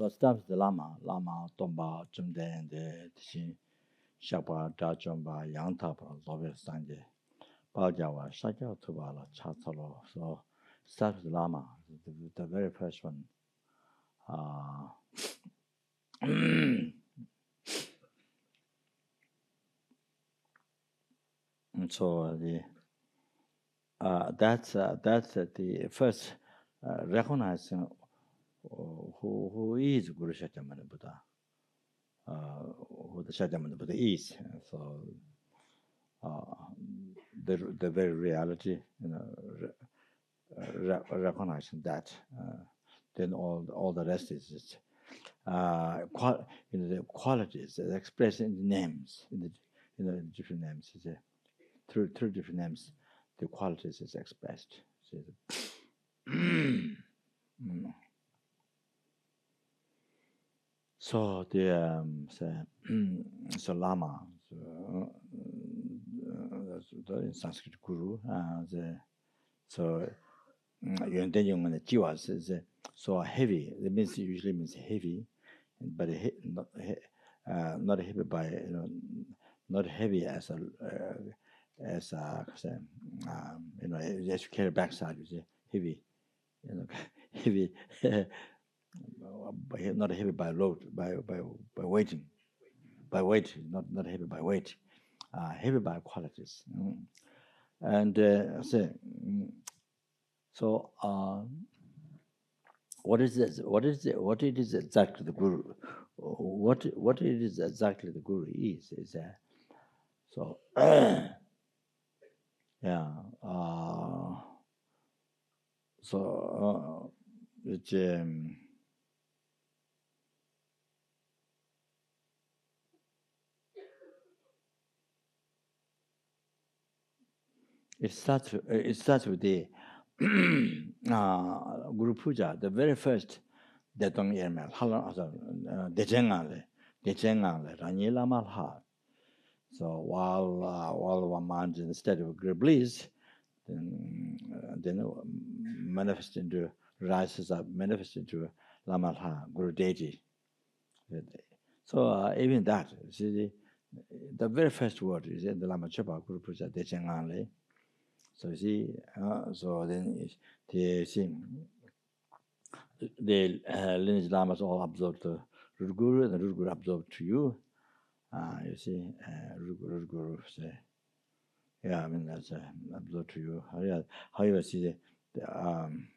So starts the Lama, Tomba, Jumden, the Tishin, Shapa, Dajumba, Yangtapa, Zobe Sanje, Bajawa, Shaka Tubala, Chatalo. So starts the Lama, the very first one. And so that's the first recognizing who is Guru Shakyamuni Buddha, who the Shakyamuni Buddha is. So the very reality, recognizing that, then all the rest is the qualities expressed in the names, in the different names. Through different names, the qualities is expressed. So the so Lama, the Sanskrit guru, so Yuan and the Jiwas is so heavy. It means usually means heavy, but not heavy by not heavy as a as you carry backside, you see, heavy, heavy, not heavy by load, by weighting, by weight, not heavy by weight, heavy by qualities, and so what is this? What it is exactly the guru? What it is exactly the guru is that so. Yeah. So it starts with the Guru Puja, the very first Detong Yermel, Dejengale, Rani Lama Ha. So while one man in the state of great bliss, then manifest into rises up, manifest into Lama Ha, Guru Deji. So even that, see, the very first word is in the Lama Chopa Guru Puja Dejengale. So you see, so then they see the lineage lamas all absorbed to Rudguru, and the Rudguru absorbed to you. You see, Rudguru say, yeah, I mean that's absorbed to you. How you see the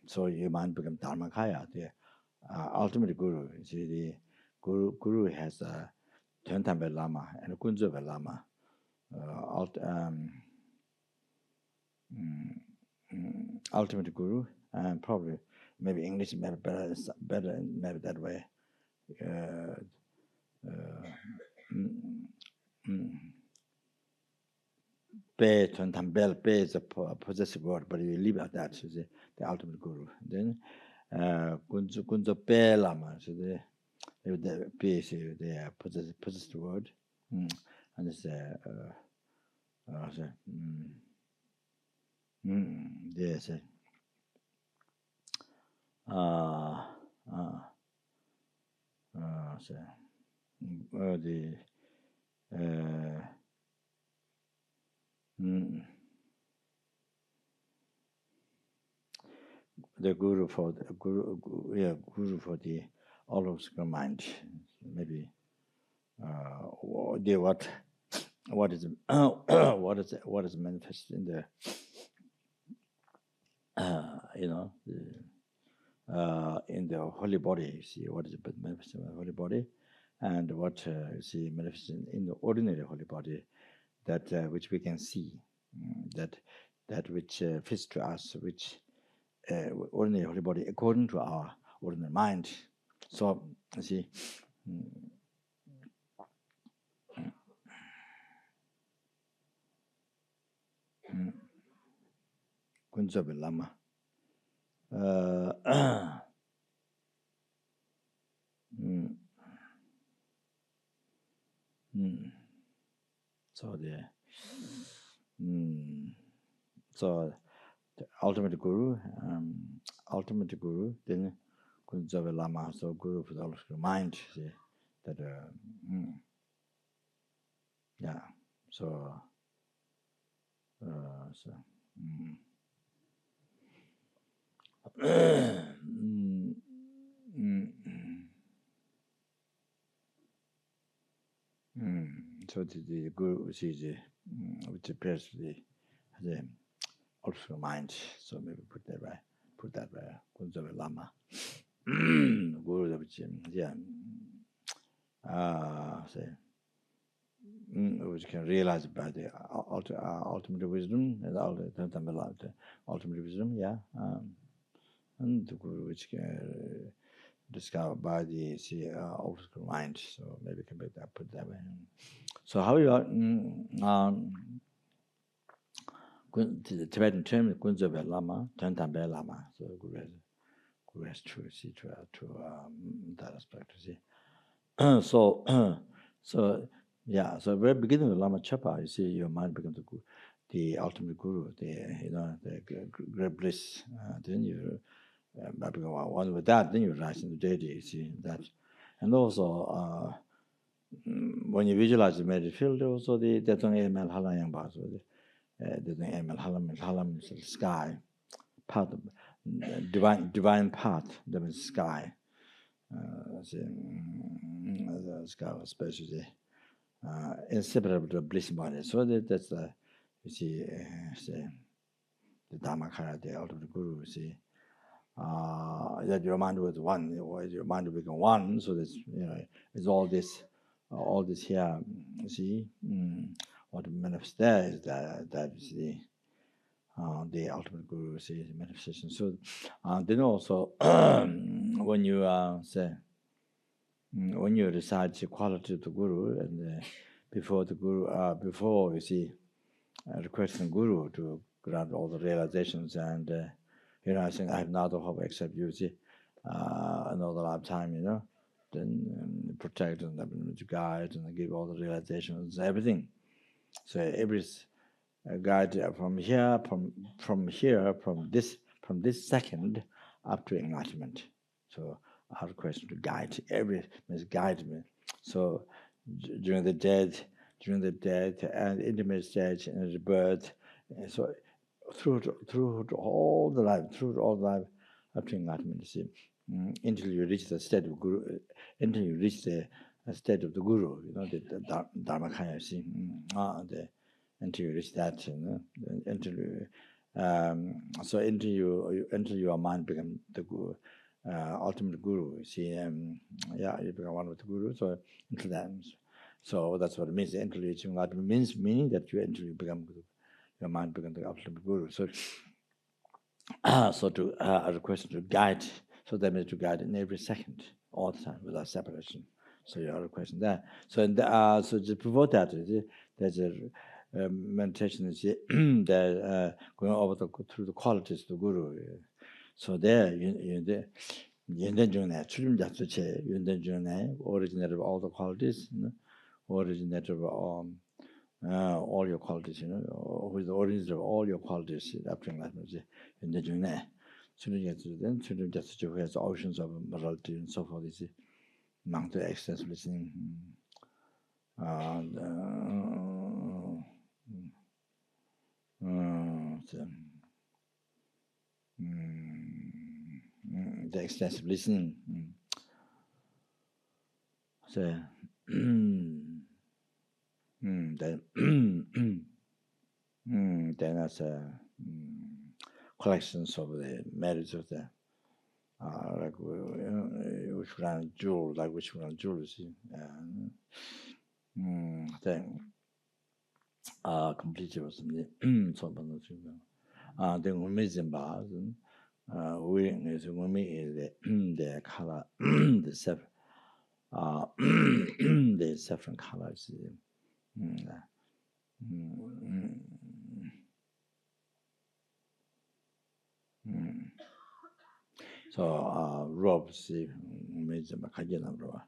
so your mind become Dharmakaya, the ultimate Guru. You see, the Guru has a Tentambe Lama and a Kunzobe Lama. Ultimate Guru, and probably maybe English maybe better maybe that way. Be is a possessive word, but you leave at that. So the ultimate Guru. Then Kunzo Be Lama, so the Be is the possessive word, and it's yes. The Guru for the Guru for the all of the mind, maybe. What is what is manifested in the in the holy body. You see what is manifested in the holy body, and what you see manifested in the ordinary holy body, that which we can see, that which fits to us, which ordinary holy body according to our ordinary mind. So you see. Kunzobe Lama. So so the ultimate Guru, then Zopa Lama, so Guru for the mind, see, that, yeah, so, so, so the Guru sees which appears to be the also mind, so maybe put that way, Zopa Lama. Guru, yeah, say, which can realize by the ultimate wisdom, and ultimate wisdom, yeah, and the Guru which can discovered by the ultimate mind, so maybe we can put that way. So how you are, the Tibetan term Zopa Lama, Tantambe Lama, so Guru has to see to that aspect, see. So yeah, so very beginning of Lama Chapa, you see your mind becomes the ultimate Guru, the great bliss. Then you become one with that. Then you rise into deity. You see that, and also when you visualize the meditate field, also the Detong Emel Halayang Ba, so the Emel Halam is the sky, part of divine part, that is sky. The sky, especially inseparable to bliss body. So that's you see, the Dhammakaya, the ultimate Guru. You see, that your mind was one, or your mind will become one. So that's it's all this here. You see, what manifests there is that you see. The ultimate Guru sees the manifestation. So then also when you when you recite the quality of the Guru, and before the Guru, before you see requesting Guru to grant all the realizations, and I think I have no other hope except you, see, another lifetime, then protect and guide and give all the realizations, everything. So every guide from this second up to enlightenment. So our question to guide means guide me. So during the death and intimate stage and the birth, so through all the life up to enlightenment. You see, until you reach the state of Guru, until you reach the state of the Guru, the Dharmakaya. See, until you reach that, until your mind become the Guru, ultimate Guru. You see, you become one with the Guru. So until that, so that's what it means. Until you reach enlightenment meaning that you become your mind becomes the ultimate Guru. So, so to a question to guide. So that means to guide in every second, all the time, without separation. So you are a question there. So so just before that, there's a meditation is going over through the qualities of the Guru. So there, originator of all the qualities, originator of all your qualities, who is the originator of all your qualities after enlightenment. Then who has oceans of morality and so forth. Among the extensive listening. The extensive listening. So, then that's collections of the merits of the like which one jewel, jewels. Then completely was something. Then we made them bars. We is the color, the saffron colors. So robes made them a number one.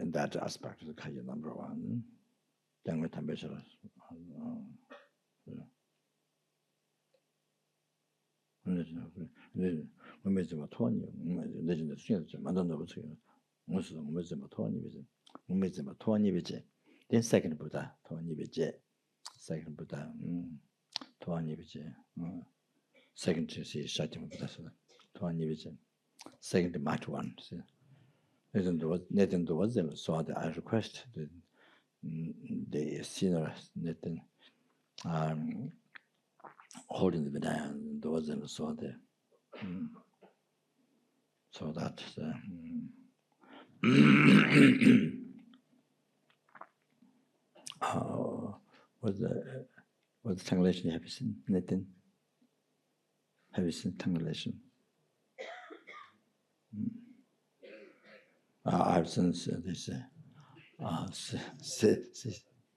In that aspect of the number one. Then we temperature. umezima tuani, legend things, Madonna was also umezima tuani with umezima tuani with then second Buddha, tuani with second Buddha, tuani with second to see Shatima Buddha, tuani with second March one. Nathan was them, so I request the senior Nathan holding the Vidya and those them saw the so that was the translation have you seen, Nathan? Have you seen translation? I've seen this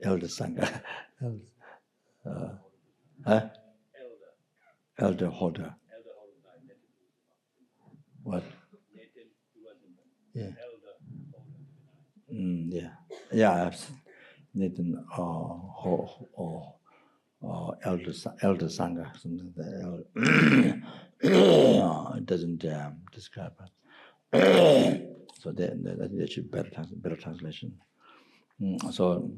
elder Sangha, elder holder. What? Yeah. Yeah. I've seen Nathan elder Sangha, something that it doesn't describe it. So that should be better translation. So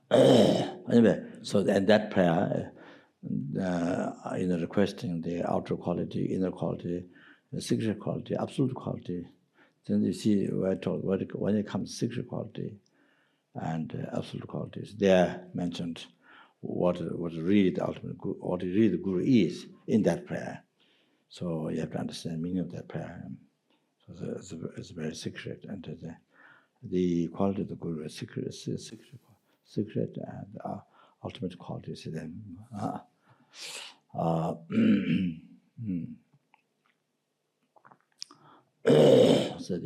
anyway, so and that prayer, requesting the outer quality, inner quality, the secret quality, absolute quality. Then you see when it comes to secret quality and absolute qualities, they are mentioned what really the ultimate good, what really the Guru is in that prayer. So you have to understand the meaning of that prayer. So it's very secret, and the quality of the Guru is secret, and ultimate quality is them. So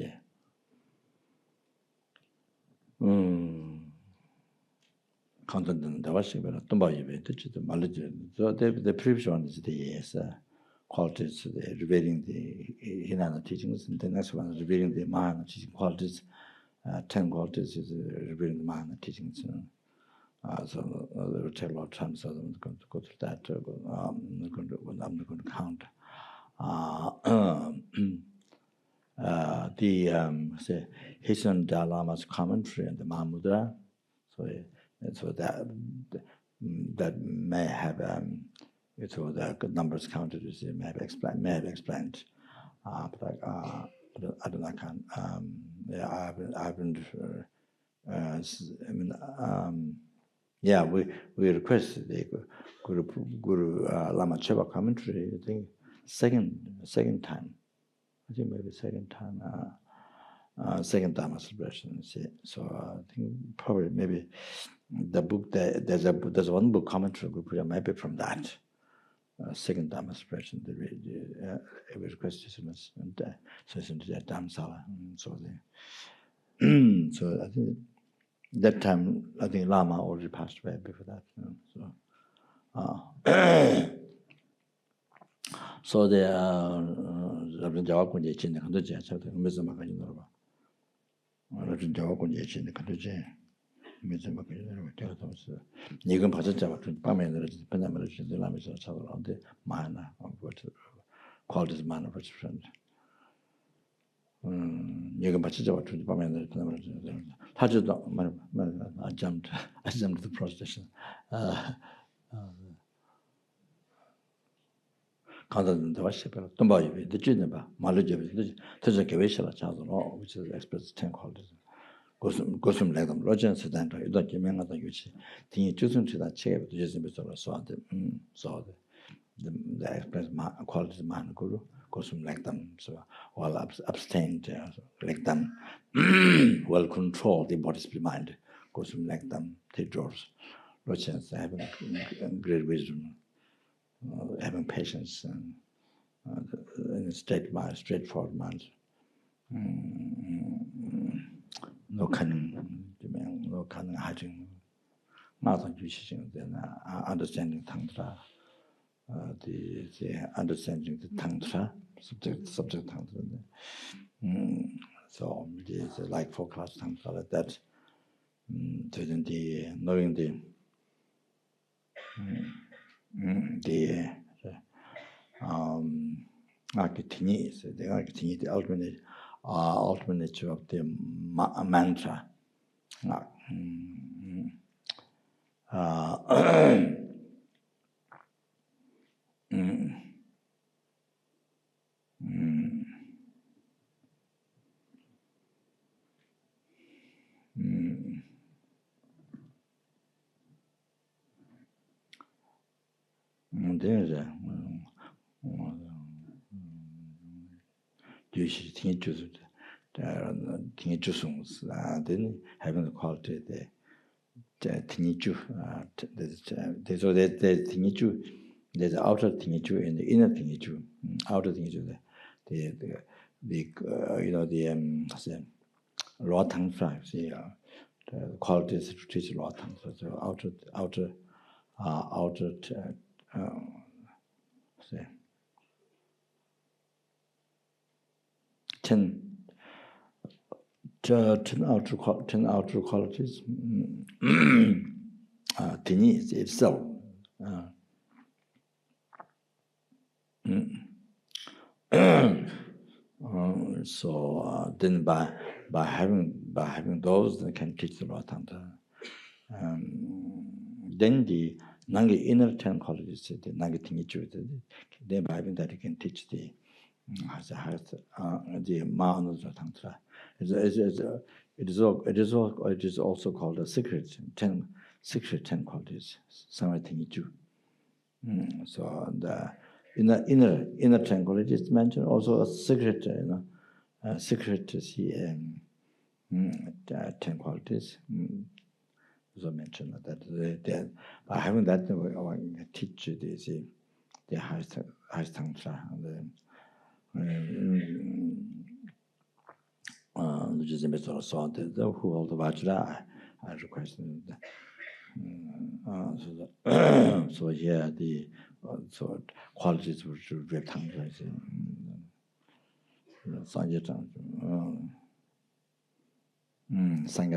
content the washing but don't buy it the previous one is the qualities revealing the Hinana teachings, and the next one is revealing the Mahayana teaching qualities. 10 qualities is revealing the Mahayana teachings. So there will take a lot of time, so I'm going to go through that. I'm not going to count. The Hison Lama's commentary and the Mahamudra. So that may have so the numbers counted is may have explained. But I don't know. I haven't. We requested the Guru Lama Cheba commentary. I think second time. I think maybe second time. Second time celebration. So I think probably maybe the book there's one book commentary group maybe from that. Second Dhamma expression, every question and so it's into that Dhammasala. So I think that time I think Lama already passed away before that. So the Rabbi Jawab Kunje Chin the Kandoje, so the Mizama Kanjinova. Rabbi Jawab Kunje Chin the Kandoje. You can the manner of what qualities man of its friend. You can participate to the I jumped the prostration. Content the worship, don't buy the Geneva, Malaja, which is express 10 qualities. Gosum like them, Rogers and I don't give me another use. Think you choosing to that chair, but using the express qualities man guru, Gosum like them, so well abstained like them, well controlled the body's mind, Gosum like them, take drawers. Rogers having great wisdom, having patience and in a straightforward mind. No cunning hiding, nothing using then understanding Tantra, the understanding the Tantra, subject Tantra. So it is like 4-class Tantra like that. Knowing is the ultimate nature of the mantra. There's a then having the quality there's the outer tingichu and the inner tingichu. Outer tingichu, the raw tongue fry. See, the qualities to teach raw tongue. So outer. Say 10 outer qualities. Tini itself. So then by having those, they can teach the raw tongue. Then the Nangi inner 10 qualities, the Nangi Tingichu, then by having that you can teach the Ma'anuja Tantra. It is also called a secret 10 qualities, Samai Tingichu. So the inner 10 qualities mentioned also a secret, secret 10 qualities. So mentioned that by having that, we can teach the highest tantra. Which is a method of sort who hold the Vajra, I request so here the qualities which are tantra. Sangha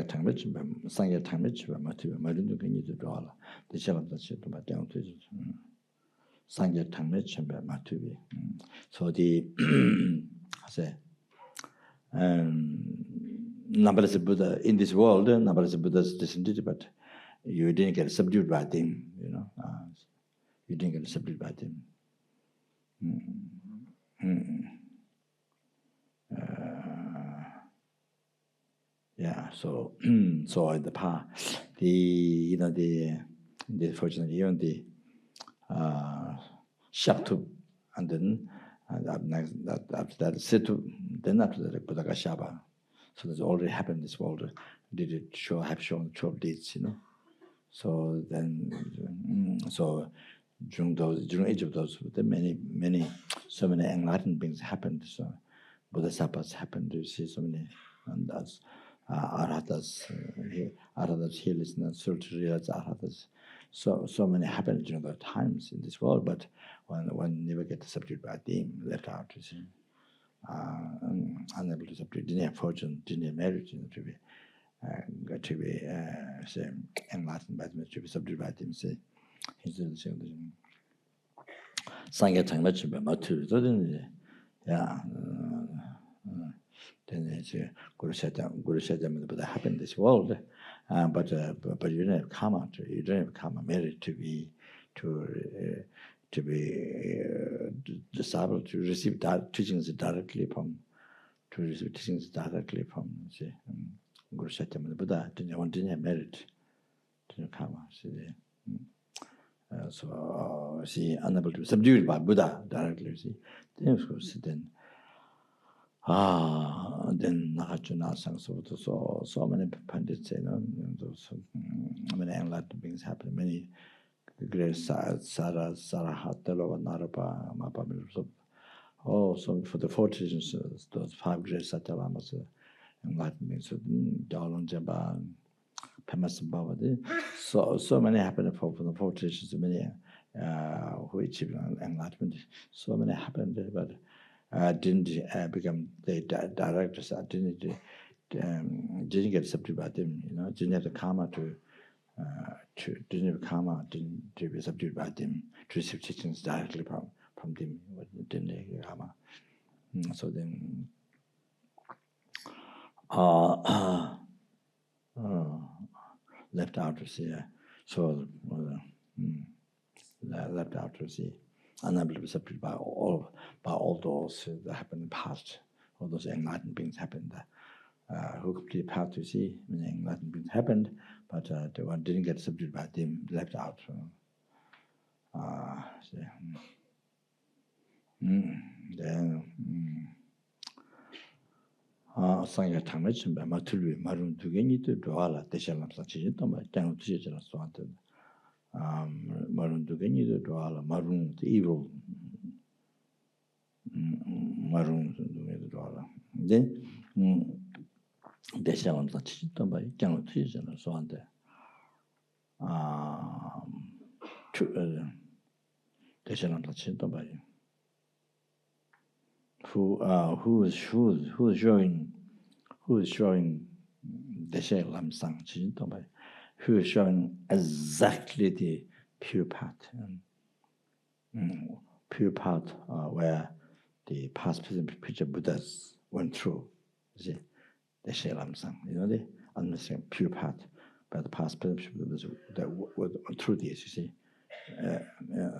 Tangmich, Marindu Ganita Dwala, the Shalom that shit about down to Sangha Tangmich and Matubi. So the say numberless Buddha in this world, numberless Buddhas descended, but you didn't get subdued by them, you didn't get subdued by them. Yeah, so in the past, the fortunately even the Shaktu, and then after that Situ, then after that Buddha Shaba. So that's already happened in this world. Did it have shown 12 deeds, So then, so during each of those, so many enlightened beings happened. So Bodhisattvas happened. You see so many, and that's Arhatas, healers, and surgeries, Arhatas. So many happened during the times in this world, but one never get subdued by them, left out. You see, unable to subdue, didn't have fortune, didn't have merit, to be say enlightened by them, to be subdued by them. Say, Sangha Tangmach, but to then it's Guru Shatam, but that happened in this world. But you don't have karma. You don't have karma merit to be disabled to receive teachings directly from Guru Shatam. The Buddha didn't have merit, didn't have karma. So see, unable to be subdued by Buddha directly. See, then of course then. Then Nakachuna sang so many pandits, so many enlightened beings happen. Many great Sarahatalo, Narapa, Mapa. So for the 4 traditions, those 5 great Satalamas, enlightened beings, so Dalan Jamba, Pemasambhavadi. So many happened for the 4 traditions, many who achieved enlightenment. So many happened, but didn't become the directors. Didn't get subdued by them. Didn't have the karma to didn't have karma to be subdued by them to receive teachings directly from from them, Lama. So then, left out to see, so left out to see, unable to be subdued by all those that happened in the past, all those enlightened beings happened. Who completely path to see, meaning enlightened beings happened, but the one didn't get subdued by them, left out. Then 상야 탐을 좀 마틀위 마룬 두 개니도 도와라 대셔남사 지진도 뭐 장을 드시잖아 소한테 마룬 두 개니도 도와라 마룬 evil 마룬 두 개도 도와라 근데 대셔남사 지진도 뭐 장을 드시잖아 소한테 대셔남사 지진도 뭐 who is showing the Lamsang, who is showing exactly the pure path, where the past, present, future Buddhas went through. You see, the Lamsang, the understanding pure path, but the past, present, future Buddhas that went through this. You see,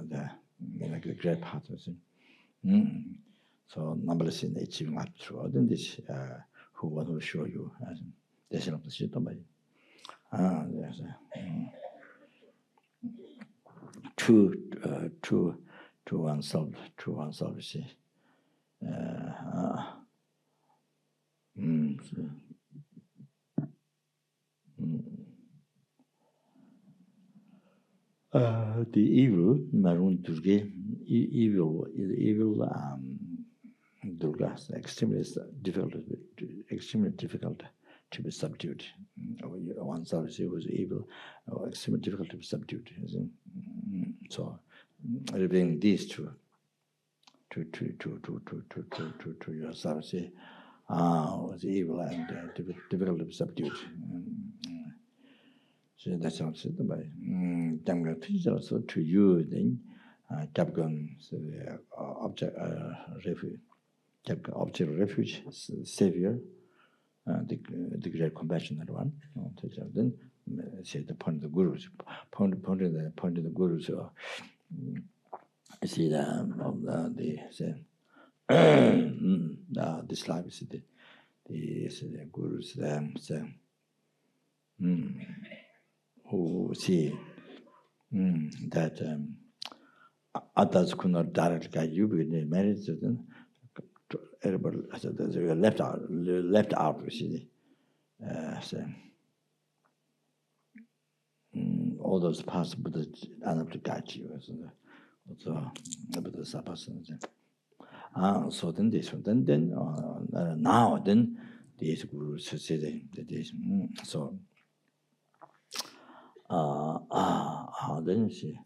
the great path. You see. So numberless in achieving up through than this who want to show you as this of the shit somebody. There's to oneself, you see. The evil, Marun Durge, evil Durga is extremely difficult to be subdued. Oneself was evil, extremely difficult to be subdued. So, revealing these to yourself, say, was evil and difficult to be subdued. So that's how it's said by so to you then Capgon object refuge. Object of refuge, savior, the great compassionate one. Then say the point of the gurus, point of the gurus. You see this life is the gurus who see that others could not directly guide you because they married certain. Everybody left out. You see, all those past Buddhas unable to guide you. So the person. So then this one, then now then these gurus say that this. So then she.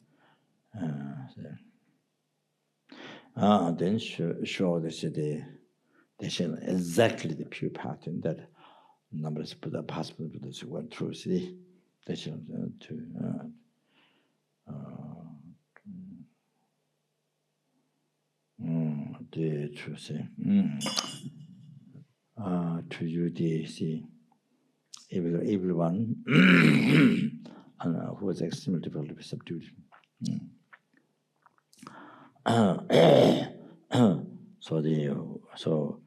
Then show they show exactly the pure pattern that numbers Buddha, past Buddhas went through. See, they show the truth. Say, to you, the see, evil one, who was extremely difficult to be subdued. So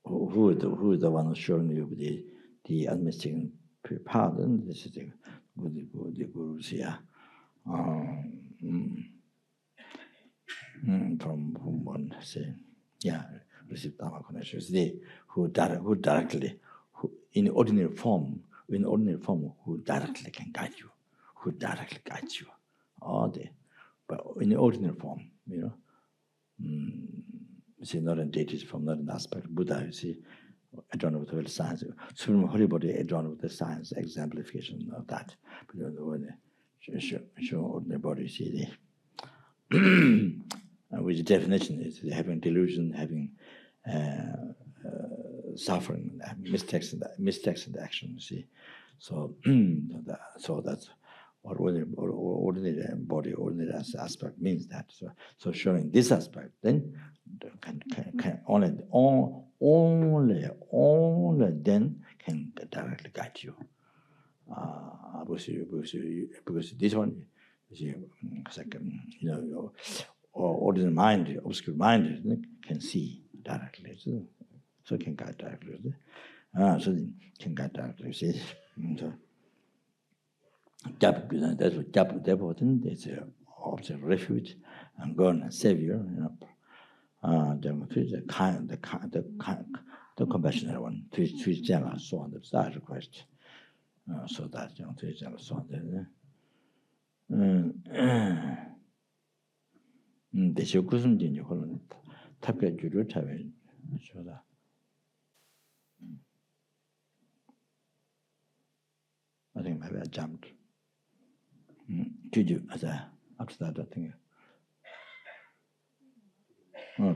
who is the one who's showing you the administering pardon? This is the gurus here. From whom one say, receive Dharma connections. They who directly, in ordinary form, who directly can guide you, all day. But in the ordinary form, see, not in deities from not an aspect. Buddha, you see, adorned with the science. Supreme Holy Body adorned with the science exemplification of that. But when show ordinary body, see, which definition is having delusion, having suffering, mistakes in the action. You see, so that's or ordinary body, ordinary aspect means that. So showing this aspect, then can only then can directly guide you. Because this one, second, your ordinary mind, obscure mind can see directly, so can guide directly. So can guide directly. See, so that's what Japan is object refuge and God and Savior. The compassionate one, to general so on the request. So that to general so on the shokusum in your colon tapka juru tabe shoda. I think maybe I jumped. Did you as I after that I think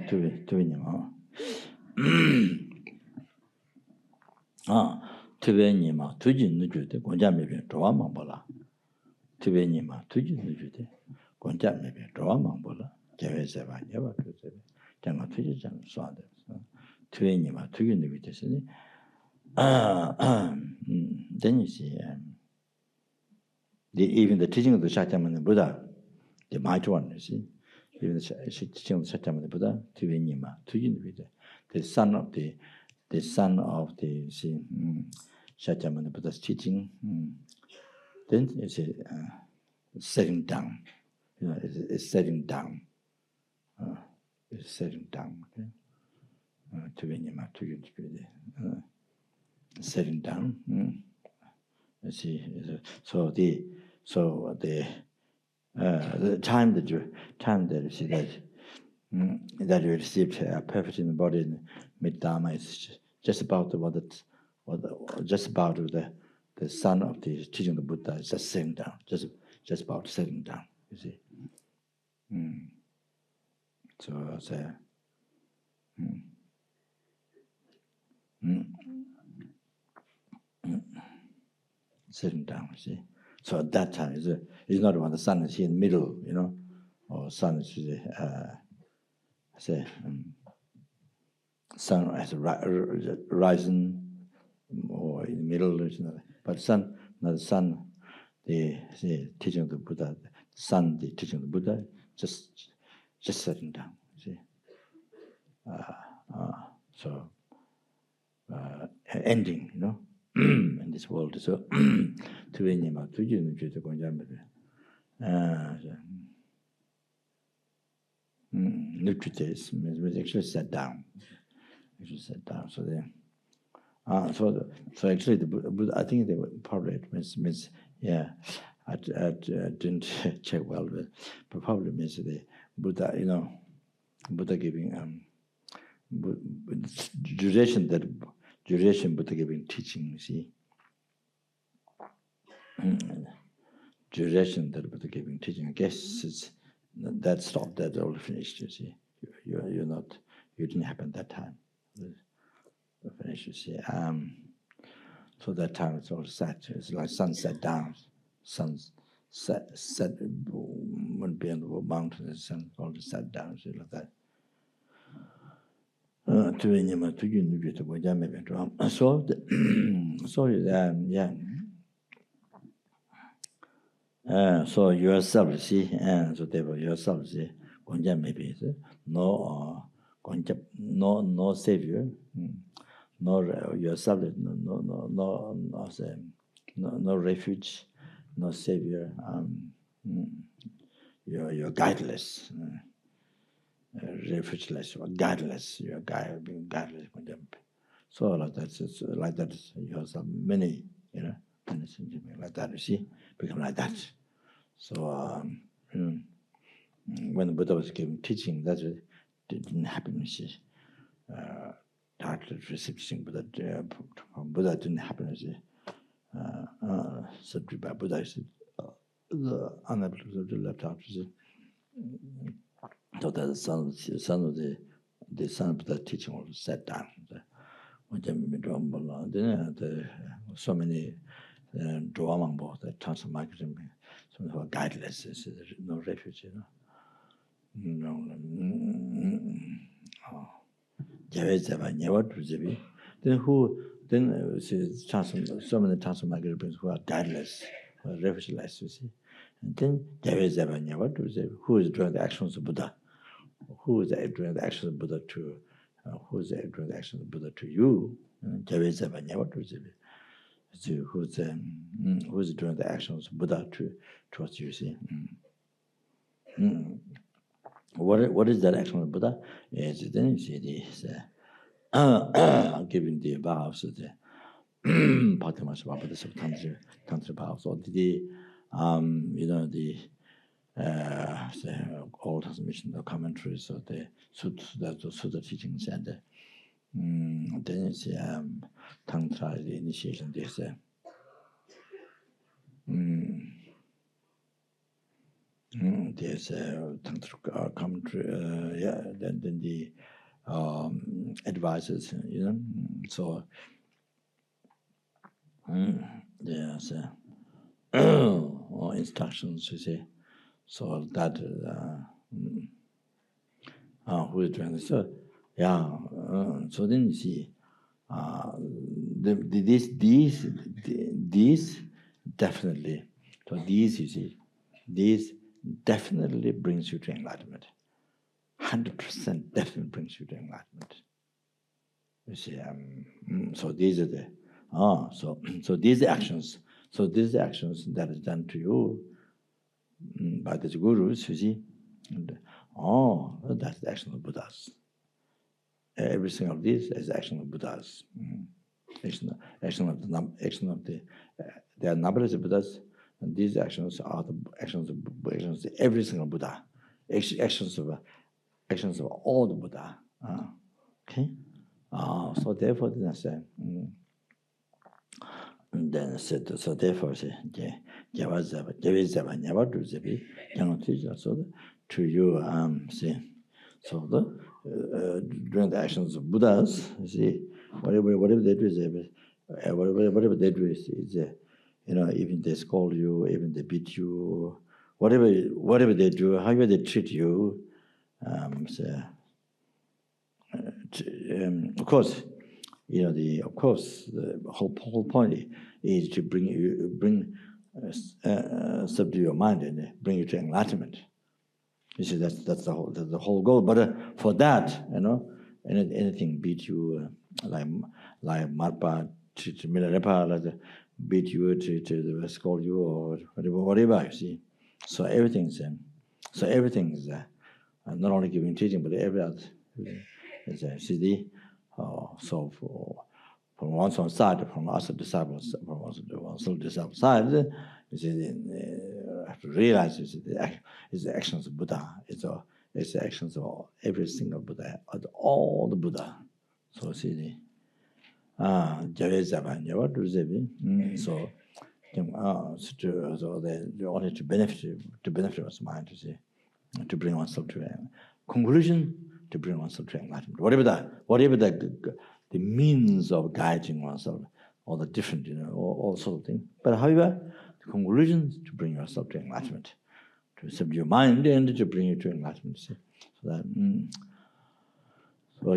to 투베니마 투진 누주데 권자메베 도와만 볼라 투베니마 투진 누주데 권자메베 도와만 볼라 제베세바 예바 그세 장가 투지장 소아데 투베니마 투진 누비데스니 then you see even the teaching of the Shakyamuni Buddha, the mighty one, you see, even the teaching of the Shakyamuni Buddha, Tuvenima, Tujinvide, the son of the Shakyamuni Buddha's teaching, then you see setting down, it's setting down, it's setting down, okay? Tuvenima, Tujinvide, setting down. You see, so the time that you see that you received perfect in the body in mid-dharma is just about the son of the teaching of the Buddha is just sitting down, just about sitting down. You see, so sitting down, see. So at that time, it's not when the sun is here in the middle, or sun is sun has rising or in the middle, but sun, not the sun, the teaching of the Buddha, the sun, the teaching of the Buddha, just sitting down, see. So ending, in this world, so Tuvenima, Tujin, Juta Gonjambe, Nutrites was actually sat down. So then, so actually the Buddha, I think they were probably it means yeah. I didn't check well, but probably means the Buddha, Buddha giving duration Buddha giving teaching, you see. Duration that Buddha giving teaching, I guess it's that stopped, that all finished, you see. You didn't happen that time. Finished, you see. So that time it's all set. It's like sun set down. Sun set went beyond the mountain, the sun all set down, so like that. So yourself, see, so therefore yourself, see, maybe no savior, no yourself, no refuge, no savior. You're guideless. Refugeless or guideless, you're being guideless. So like that, you have so many, like that, you see, become like that. So when the Buddha was giving teaching, that didn't happen, you see. Directly receiving Buddha didn't happen, you see. Subject by Buddha, you see, the unable to left out, you see. So that the son of the teaching was set down. So many drama about the transformation, some who are guideless, no refuge, No. Then who? Then so many transformer groups who are guideless, who are refugeless, you see. And then who is doing the actions of Buddha? Who is doing the actions of Buddha to? Who is doing the actions of Buddha to you? Who's doing the actions of Buddha towards you? See. What is that action of Buddha? Is then you see this giving the vows of the Bhakti-Master Buddha Tantra vows, or the old transmission, the commentaries of the Sutta teachings, and then you see Tantra initiation. This there's Tantra commentary, then the advices, so there's instructions, you see, so that who is doing this? So then you see these definitely, so these you see, these definitely brings you to enlightenment. 100% definitely brings you to enlightenment. You see, so these are the so these actions. So these actions that is done to you by the gurus, you see, and, that's the action of Buddhas. Every single of these is action of Buddhas. Action of the there are numberless Buddhas, and these actions are the actions of every single Buddha. Actions of all the Buddha. Okay. So therefore, then I say. Then said, so therefore, say, so to you, see, so the during the actions of Buddhas, see, whatever they do, whatever they do is even they scold you, even they beat you, whatever they do, however they treat you, of course. The whole point is to subdue your mind and bring you to enlightenment. You see, that's the whole goal. But for that, anything beat you like Marpa to Milarepa, like beat you to scold you or whatever. You see, so everything is not only giving teaching, but every other is see. So from one's side, from us disciples, from one's disciples side, you see, have to realize it's the actions of Buddha. It's the actions of every single Buddha, of all the Buddha. So see so they only to benefit one's mind, you see, to bring oneself to a conclusion, to bring oneself to enlightenment. Whatever the means of guiding oneself, all the different, all sort of things. But however, the conclusion is to bring yourself to enlightenment, to subdue your mind and to bring you to enlightenment. See? So that so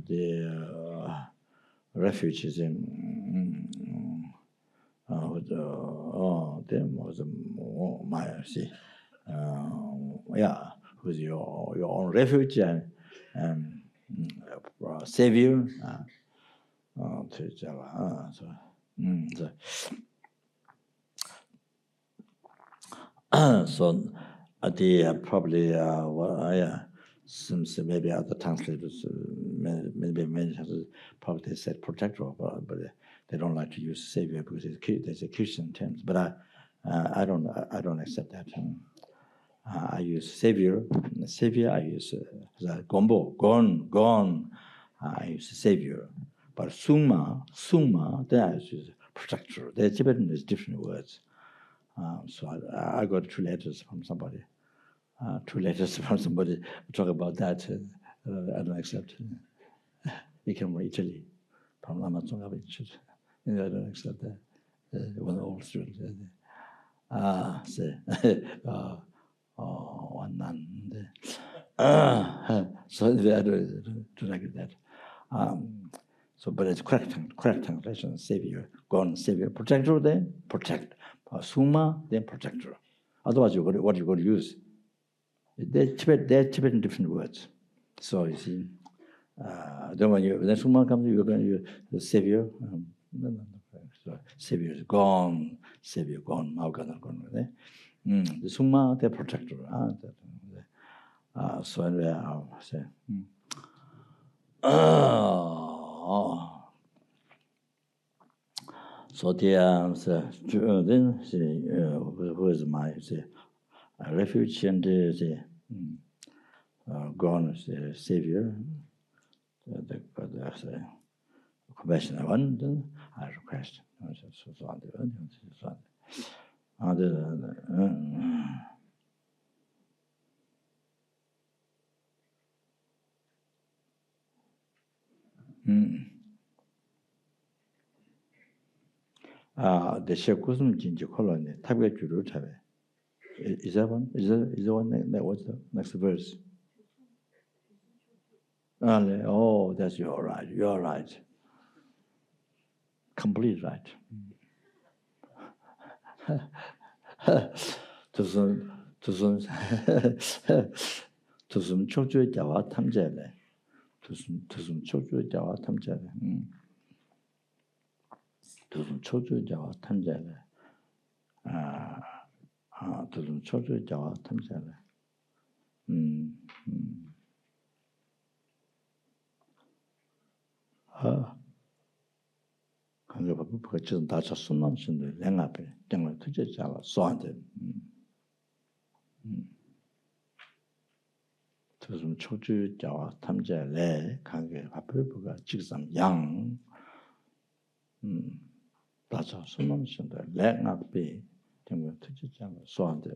the refuge is in them was my see who's your own refuge and savior so the probably since maybe other translators maybe many translators probably said protector, but they don't like to use savior because there's a Christian terms. But I don't accept that. I use savior. I use gombo, gone. I use savior. But suma, then I use protector. The Tibetan is different words. So I got 2 letters from somebody. 2 letters from somebody talk about that. I don't accept. He came from Italy, from Lama. I don't accept that. One old student said, say, one nun. So they are to like that. So, but it's correct translation. Savior, gone. Savior, protector. Then protect. Suma, then protector. Otherwise, what you going to use? They're Tibetan different words. So you see, then when Suma comes, you're going to use the savior. So savior is gone. Savior gone. How gone? The Suma, the protector. So anyway, I'll say. So then who is my refuge and gone savior, the compassionate one, then I request. The Shakusum Jinji colony, Tabet Juru Tabe. Is that one? Is that one? What's the next verse? Oh, that's you're right. You're right. Complete right. 두숨 초주의 자와 탐제래. 두숨 초주의 자와 탐제래. 두숨 초주의 자와 탐제래. 두숨 초주의 자와 탐제래. 그게 바로 그것은 다 자순남 신들 냉압에 정말 터졌잖아. 소한테. 두숨 초주의 자와 탐제래. 그게 바쁘가 직상 양. 다자 순남 신들 냉압에 정말 터졌잖아. 소한테.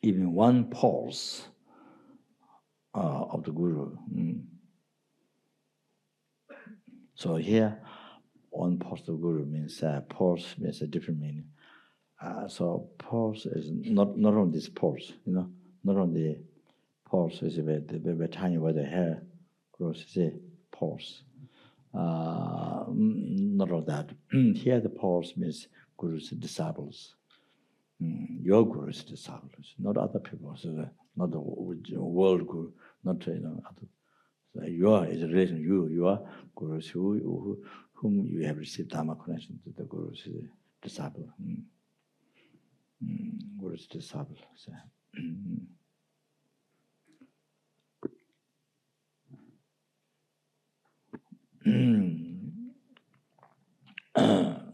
Even one pulse of the Guru. So here, one pulse of the Guru means pulse means a different meaning. So pulse is not on this pulse, not on the pulse is very tiny where the hair grows. Is a pulse. Not on that. Here the pulse means Guru's disciples. Your Guru's disciples, not other people. So not the world Guru, not other. So your is relation you are Gurus whom you have received Dharma connection to the Guru's disciple. Guru's disciple. So.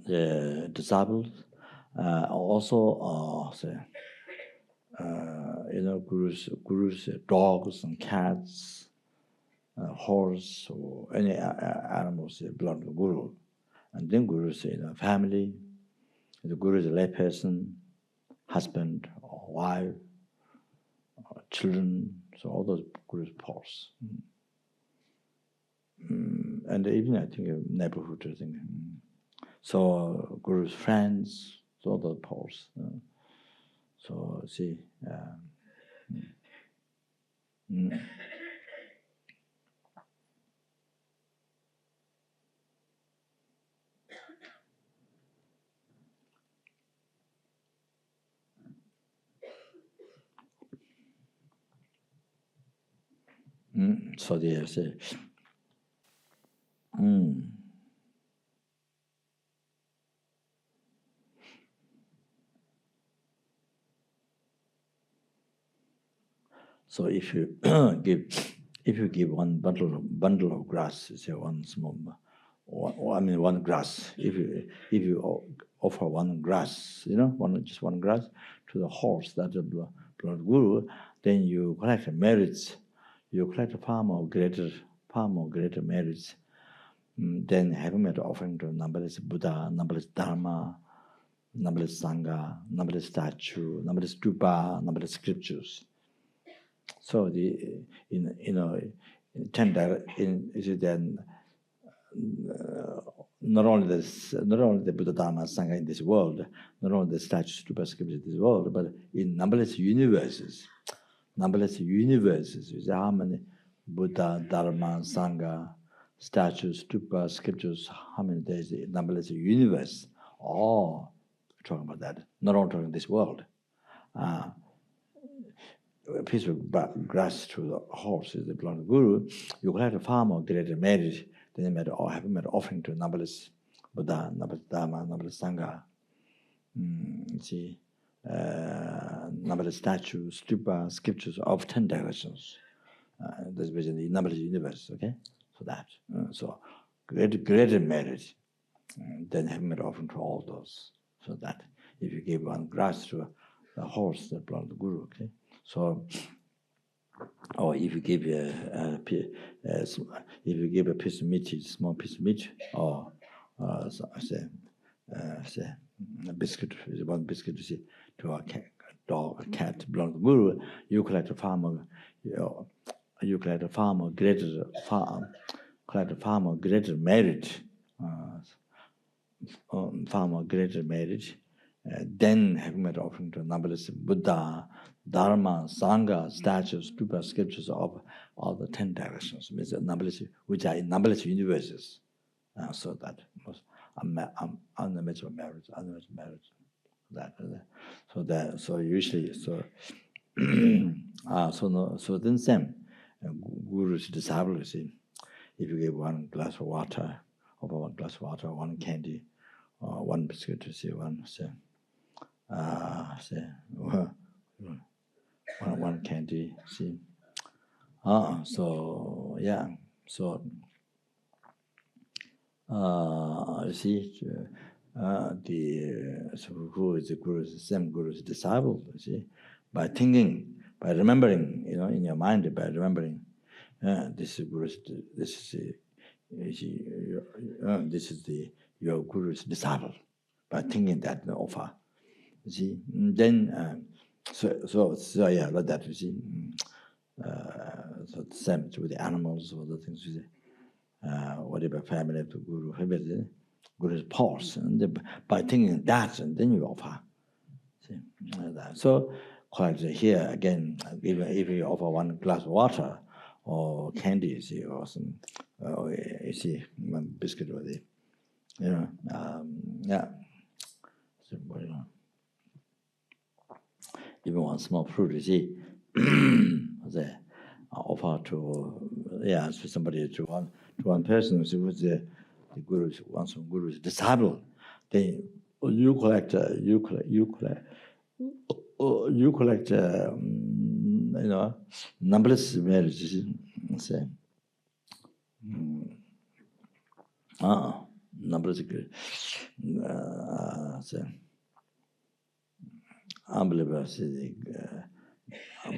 The disciples also Guru's dogs and cats, horse or any animals belong to the Guru, and then Guru's family. The Guru is a layperson, husband or wife, or children. So all those Guru's pulse. And even I think a neighborhood thing. So Guru's friends, so the pulse. So see. So they say. So if you give one bundle of grass, say one small, one grass. If you offer one grass, just one grass to the horse, that the blood guru, then you collect merits. You collect far more greater merits. Then having made offering to numberless Buddha, numberless Dharma, numberless Sangha, numberless statue, numberless Stupa, numberless scriptures. So the in 10 then not only the Buddha Dharma Sangha in this world, not only the statues, Stupa, scriptures in this world, but in numberless universes. You see how many Buddha, Dharma, Sangha, statues, Stupa, scriptures, how many days, numberless universe. Oh, we're talking about that. Not only talking this world. A piece of grass to the horse is the blood guru. You will have a far more greater merit than have made offering to numberless Buddha, numberless Dharma, numberless Sangha. Numberless statues, Stupa, scriptures of 10 directions. That's basically the numberless universe, okay? So that. So greater merit than having made offering to all those. So that if you give one grass to a horse, that belongs to the guru, okay? So, or if you give a piece of meat, a small piece of meat, or say a biscuit, one biscuit to a dog, a cat, belongs to the guru, you collect a far more, greater merit, then having made offering to numberless Buddha, Dharma, Sangha, statues, Stupa, scriptures of all the 10 directions, which are in numberless universes. So that was unlimited merit. So usually, so then same, guru's disciple, see, if you give one glass of water, one candy, one biscuit, to see one, one candy, see. So yeah, so you see, who is the guru's, the same guru's disciple, you see, by thinking, by remembering, in your mind, by remembering, this is your guru's disciple, by thinking that offer, you see. Then so yeah, like that, you see. So the same with the animals or the things, you see. Whatever family to guru, guru's pulse, and by thinking that, and then you offer. See, like that. So quite here again, if you offer one glass of water or candy, see, or some, you see, one biscuit or the, yeah. So, even one small fruit, you see, the offer to somebody, to one person who was the guru's, guru's disciple. Then you collect numberless marriages. Say, numberless unbelievable,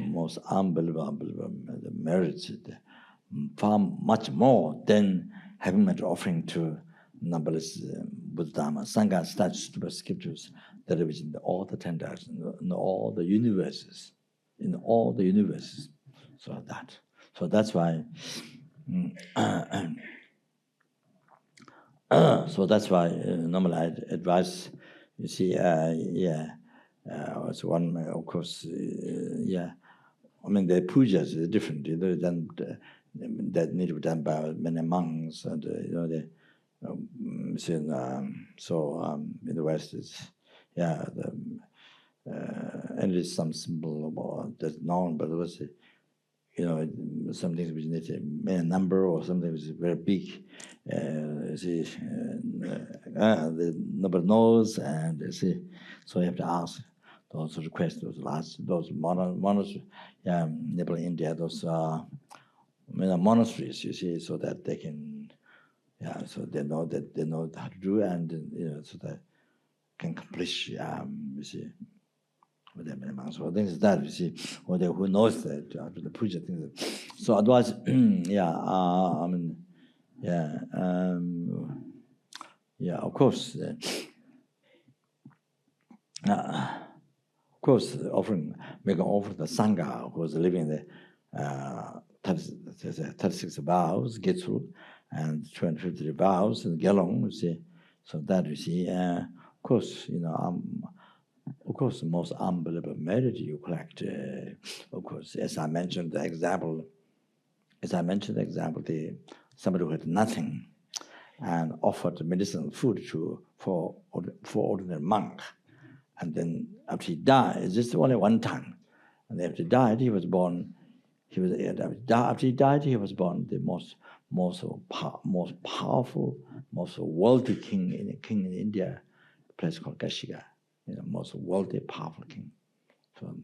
most unbelievable the merits, far much more than having made offering to numberless Buddha, Dharma, Sangha, statues, scriptures that are in all the 10 directions, in all the universes, So that's why. So that's why normally I advise. You see, it's one, of course, I mean, the pujas is different, than that need to be done by many monks, and in the West is, and it's some symbol that's known, but it was, some things which need a number, or something which is very big. The number knows, and see, so you have to ask those requests, those monasteries, Nepal, India, those monasteries, you see, so that they can, so they know how to do, and so that can accomplish, you see, with them. So things that, you see, or they, who knows that the preacher things. So otherwise, I mean, of course. Of course, make an offer to the Sangha who was living the 36 vows, Getsu, and 250 vows, and Gelong, you see. So that, you see, of course, of course, the most unbelievable merit you collect. Of course, as I mentioned the example, somebody who had nothing and offered medicinal food for ordinary monk. And then after he died, it's just only one time. And after he died, he was born. After he died, he was born the most powerful, most wealthy king in India, a place called Kashika. Most wealthy, powerful king. So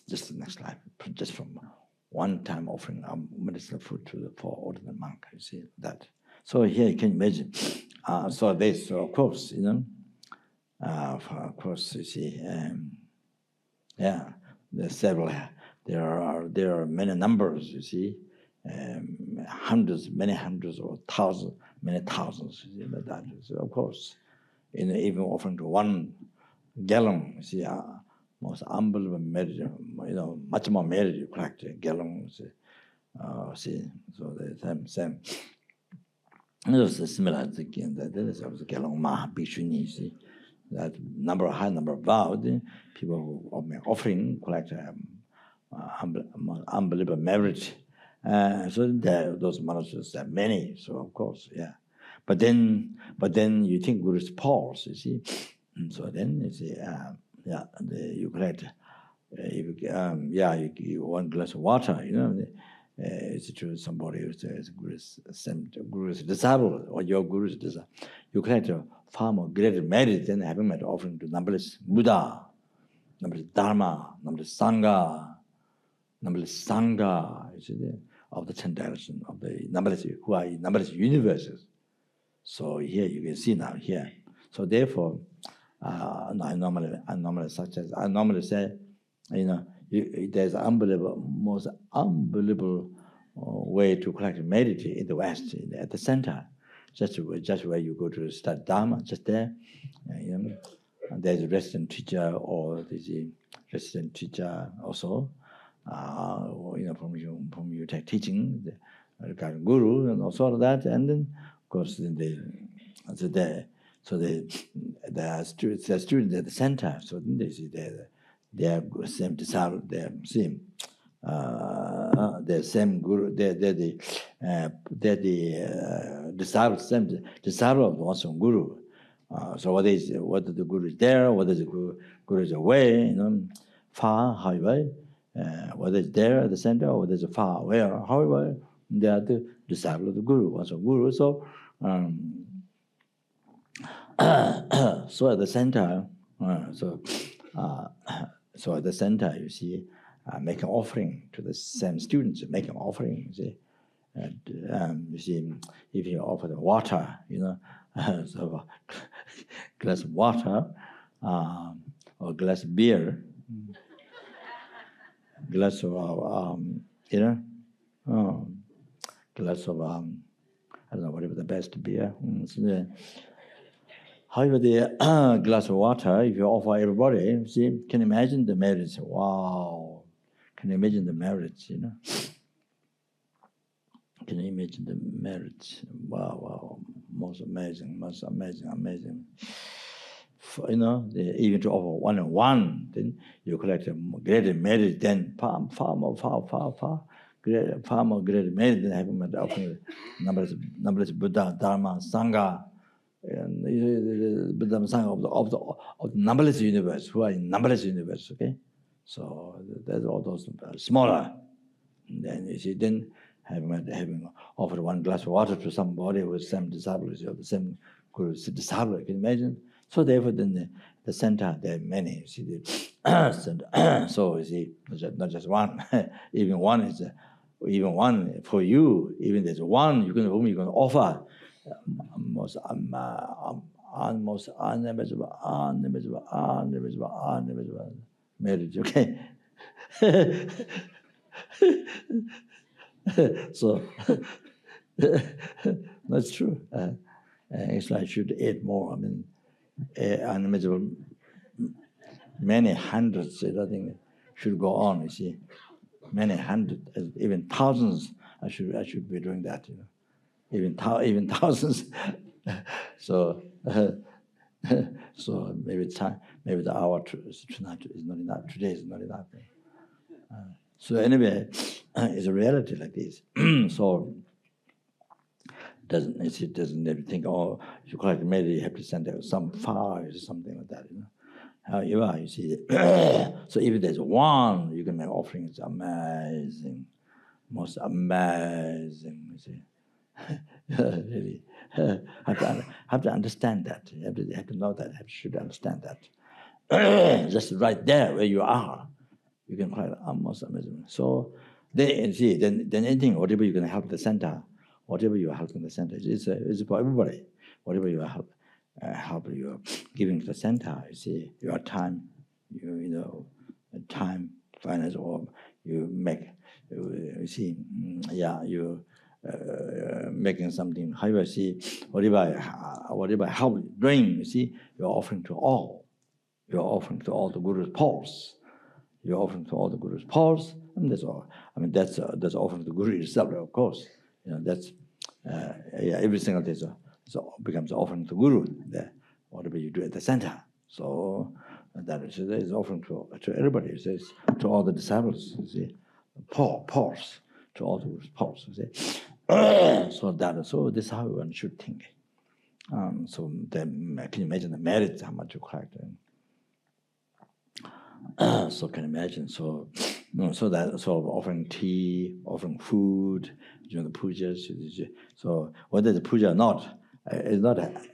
just the next life, just from one time offering medicinal food for ordinary monk. You see that. So here you can imagine. So of course, of course, you see, there's several. There are many numbers. You see, many hundreds or thousands, many thousands. You see, like that. So of course, even offering to one gallon. You see, most unbelievable merit. Much more merit you collect gallon. See, so the same. It was similar again. That is also gallon ma bishuni. See. That high number of vows, people who offering collect unbelievable merit. So those monasteries are many. So of course, But then you think Guru's pause, you see. So then you see, you collect. You one glass of water, it's to somebody who's Guru's disciple or your Guru's disciple. You collect a far more greater merit than having met offering to numberless Buddha, numberless Dharma, numberless Sangha, you see, of the 10 directions of the numberless who are in numberless universes. So here you can see now here. So therefore, I normally say, there's most unbelievable way to collect merit in the West, at the center, just where you go to study Dharma, just there. There's a resident teacher or the resident teacher also, from you take teaching regarding Guru and all sort of that, and then of course the students at the center, so then they see their same disciple, their same same Guru, they're the disciple of the one Guru. So whether the Guru is there, whether the Guru is away, far, however, whether it's there at the center or whether it's far away, however, they are the disciple of the Guru, one Guru. So so at the center, so at the center, you see, make an offering to the same students. Make an offering, you see. And, you see, if you offer the water, so a glass of water, or a glass of beer, glass of glass of I don't know, whatever the best beer. However, the glass of water, if you offer everybody, see, can you imagine the merits? Wow. Can you imagine the merits, Can you imagine the merits? Wow. Most amazing. Even to offer 1 on 1, then you collect a greater merit than far more greater merit than having offering numberless Buddha, Dharma, Sangha, and the Buddha Sangha of the numberless universe, who are in numberless universe, okay? So there's all those smaller. And then you see, then having offered 1 glass of water to somebody with the same disciple, the same Guru's disciple, can you imagine? So therefore, then the center, there are many. You see, the center. So you see, not just one. Even one is, even one for you. Even there's one you can offer. Most unimaginable marriage. Okay. So that's true. Actually, I should add more. I mean, unimaginable, many hundreds. I think should go on. You see, many hundreds, even thousands. I should be doing that. You know, even thousands. So. So maybe the hour tonight is not enough. Today is not enough. So anyway, it's a reality like this. So doesn't never think, oh, you collect maybe you have to send out some file or something like that. You know, however, you see. So if there's one, you can make offerings. Amazing, most amazing. You see. Really, have to understand that. You have to know that. You should understand that. Just right there where you are, you can find almost amazing. So then see, then anything, whatever you can help the center, whatever you are helping the center, it's for everybody. Whatever you are help you giving to the center, you see, your time, you know, time, finance, or you make, you see, yeah, you. Making something, how you see, whatever help doing, you see, you're offering to all. You're offering to all the Guru's pulse. You're offering to all the Guru's pulse, and that's all. I mean, that's offering to the Guru itself, of course. You know, that's every single day so becomes offering to Guru. Whatever you do at the center. So that is offering to everybody. It says to all the disciples. You see, pulse to all the Guru's pulse. You see. So this is how one should think. So then, can you imagine the merit how much you collect? So can you imagine? So offering tea, offering food during the pujas. So whether the puja or not, it's not that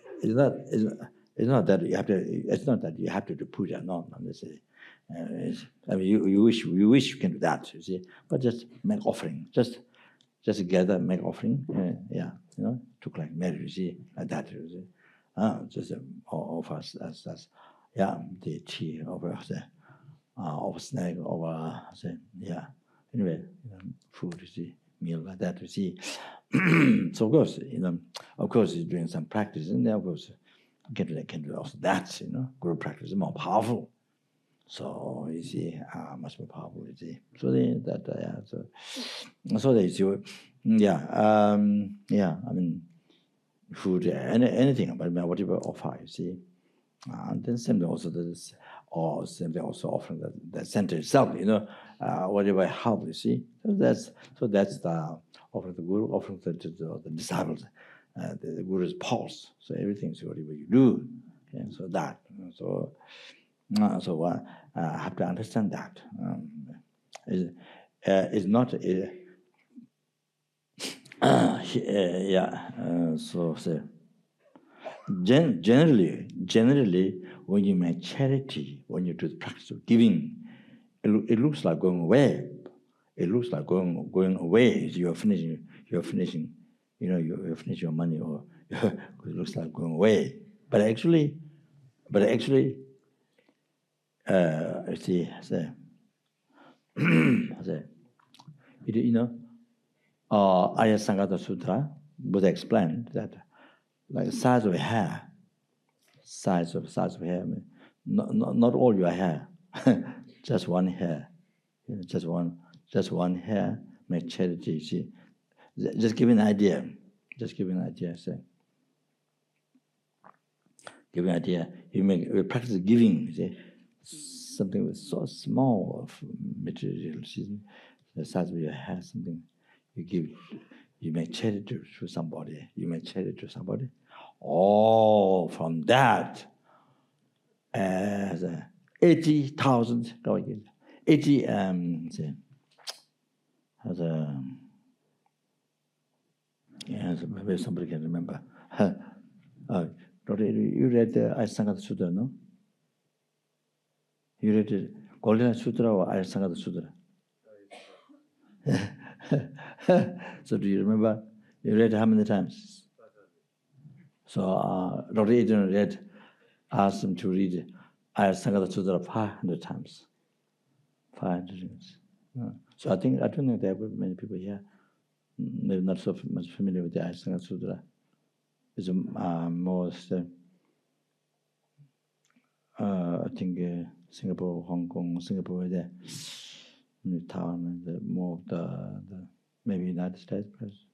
you have to. It's not that you have to do puja. No, not necessarily. I mean, you wish you can do that. You see, but just make offering. Just gather, make offering, you know, to collect merit, you see, like that, you see. Just offer as the tea, offer snack, yeah. Anyway, you know, food, you see, meal like that, you see. So of course, you know, you're doing some practice, and then of course, can do also that, you know. Guru practice is more powerful. So you see, much more powerful. You see, so so they see, I mean, food, anything, but whatever offer. You see, and then same also offering the center itself. You know, whatever help. You see, so that's the offering the Guru, offering to the disciples, the Guru's pulse. So everything is whatever you do. Okay? So that I have to understand that. It's not. Generally, when you make charity, when you do the practice of giving, it looks like going away. It looks like going away. You're finishing. You know, you finish your money, or it looks like going away. But actually. You know, Ayasangata Sutra, Buddha explained that, like size of hair, size of hair, I mean, not all your hair, just one hair, you know, just one hair, make charity. See, just give an idea. Say, give an idea. You practice giving. See, something with so small of material, the size of your hair, something you give, you make charity to somebody. Oh, from that, as 80,000, 80, maybe somebody can remember. You read the Ayasangata Sutra, no? You read the Golden Sutra or Ayasangata Sutra? So do you remember? You read how many times? So Dr. Adrian read, asked him to read Ayasangata Sutra 500 times. 500 times. So I don't think there are many people here maybe not so much familiar with the Ayasangata Sutra. It's most, I think Singapore, Hong Kong, Singapore, there, Taiwan, more of the maybe United States, perhaps.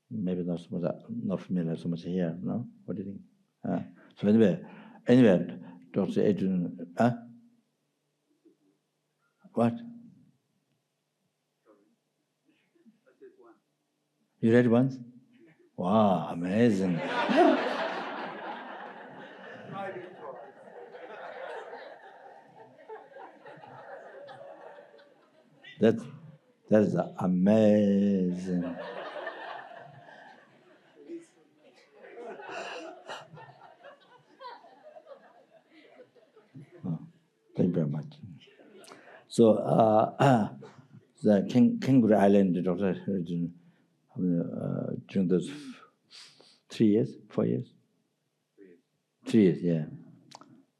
Maybe not so much, not familiar so much here, no? What do you think? So anyway, Dr. Adrian, what? You read once? Wow, amazing. That is amazing. Thank you very much. So, the Kangaroo Island, Dr. During those 3 years, 4 years? 3 years, yeah.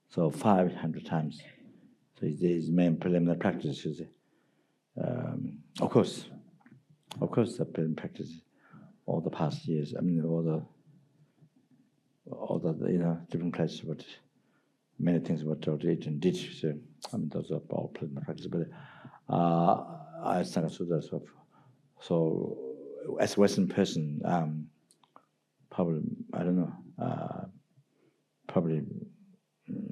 So 500 times. So it's his main preliminary practice, you see. Of course, the preliminary practice all the past years. I mean, all the different classes, but many things what Dr. Adrian did. So, I mean, those are all preliminary practice. But I sang Sutra. So as a Western person, probably I don't know. Probably,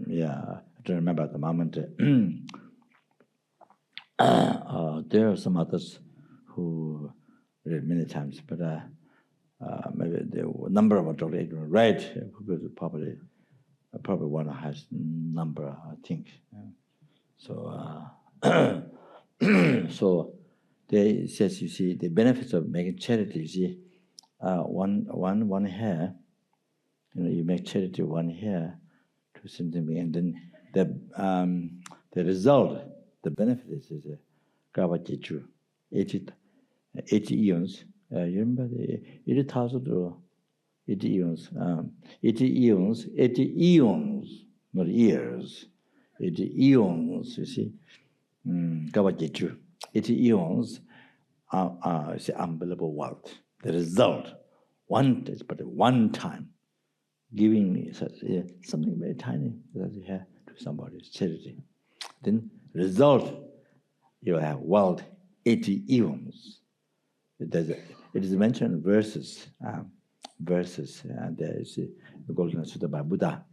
yeah. I don't remember at the moment. There are some others who read many times, but maybe the number of Dr. Adrian read probably one of the highest number, I think. So, so they says, you see, the benefits of making charity. You see, one hair, you make charity one hair to something, and then the result, the benefit is Gawajichu, 80 eons. You remember the 80,000 or 80 eons? 80 eons, not years. 80 eons, you see. Gawajichu, 80 eons are unbelievable wealth. The result, one time, giving me something very tiny that you have to somebody's charity. Then result, you have wealth 80 eons. It is mentioned in verses. There is the Golden Sutra by Buddha.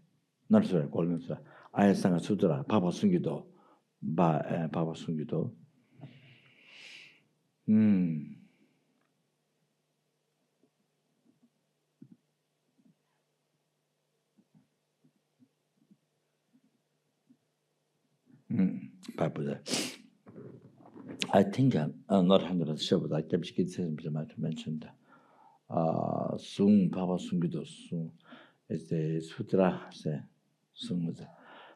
Not sorry, Golden Sutra. Ayasanga Sutra, Papa Sungido. By Papa Sungido. By Buddha. I think I'm not 100% sure, but I kept mentioned. Sung Papa Sungido Sung is the sutra. Sung.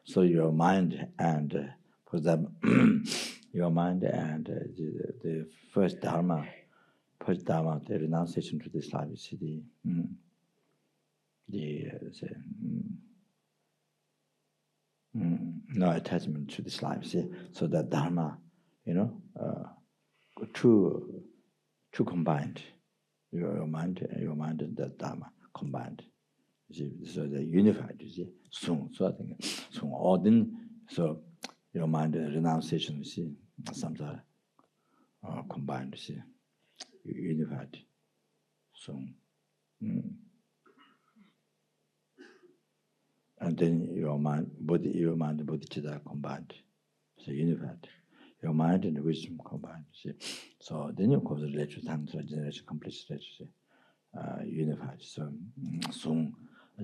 So your mind and, for example, your mind and the first dharma, the renunciation to this life, you see no attachment to this life. See, so that dharma, two combined. Your mind and the dharma combined. You see, so they're unified. You see, so I think all then so your mind and renunciation. You see, some are combined. You see, unified. So, and then your mind, bodhicitta combined. So unified. Your mind and wisdom combined. See, so then you cause relation, generation, complete state. Unified. So,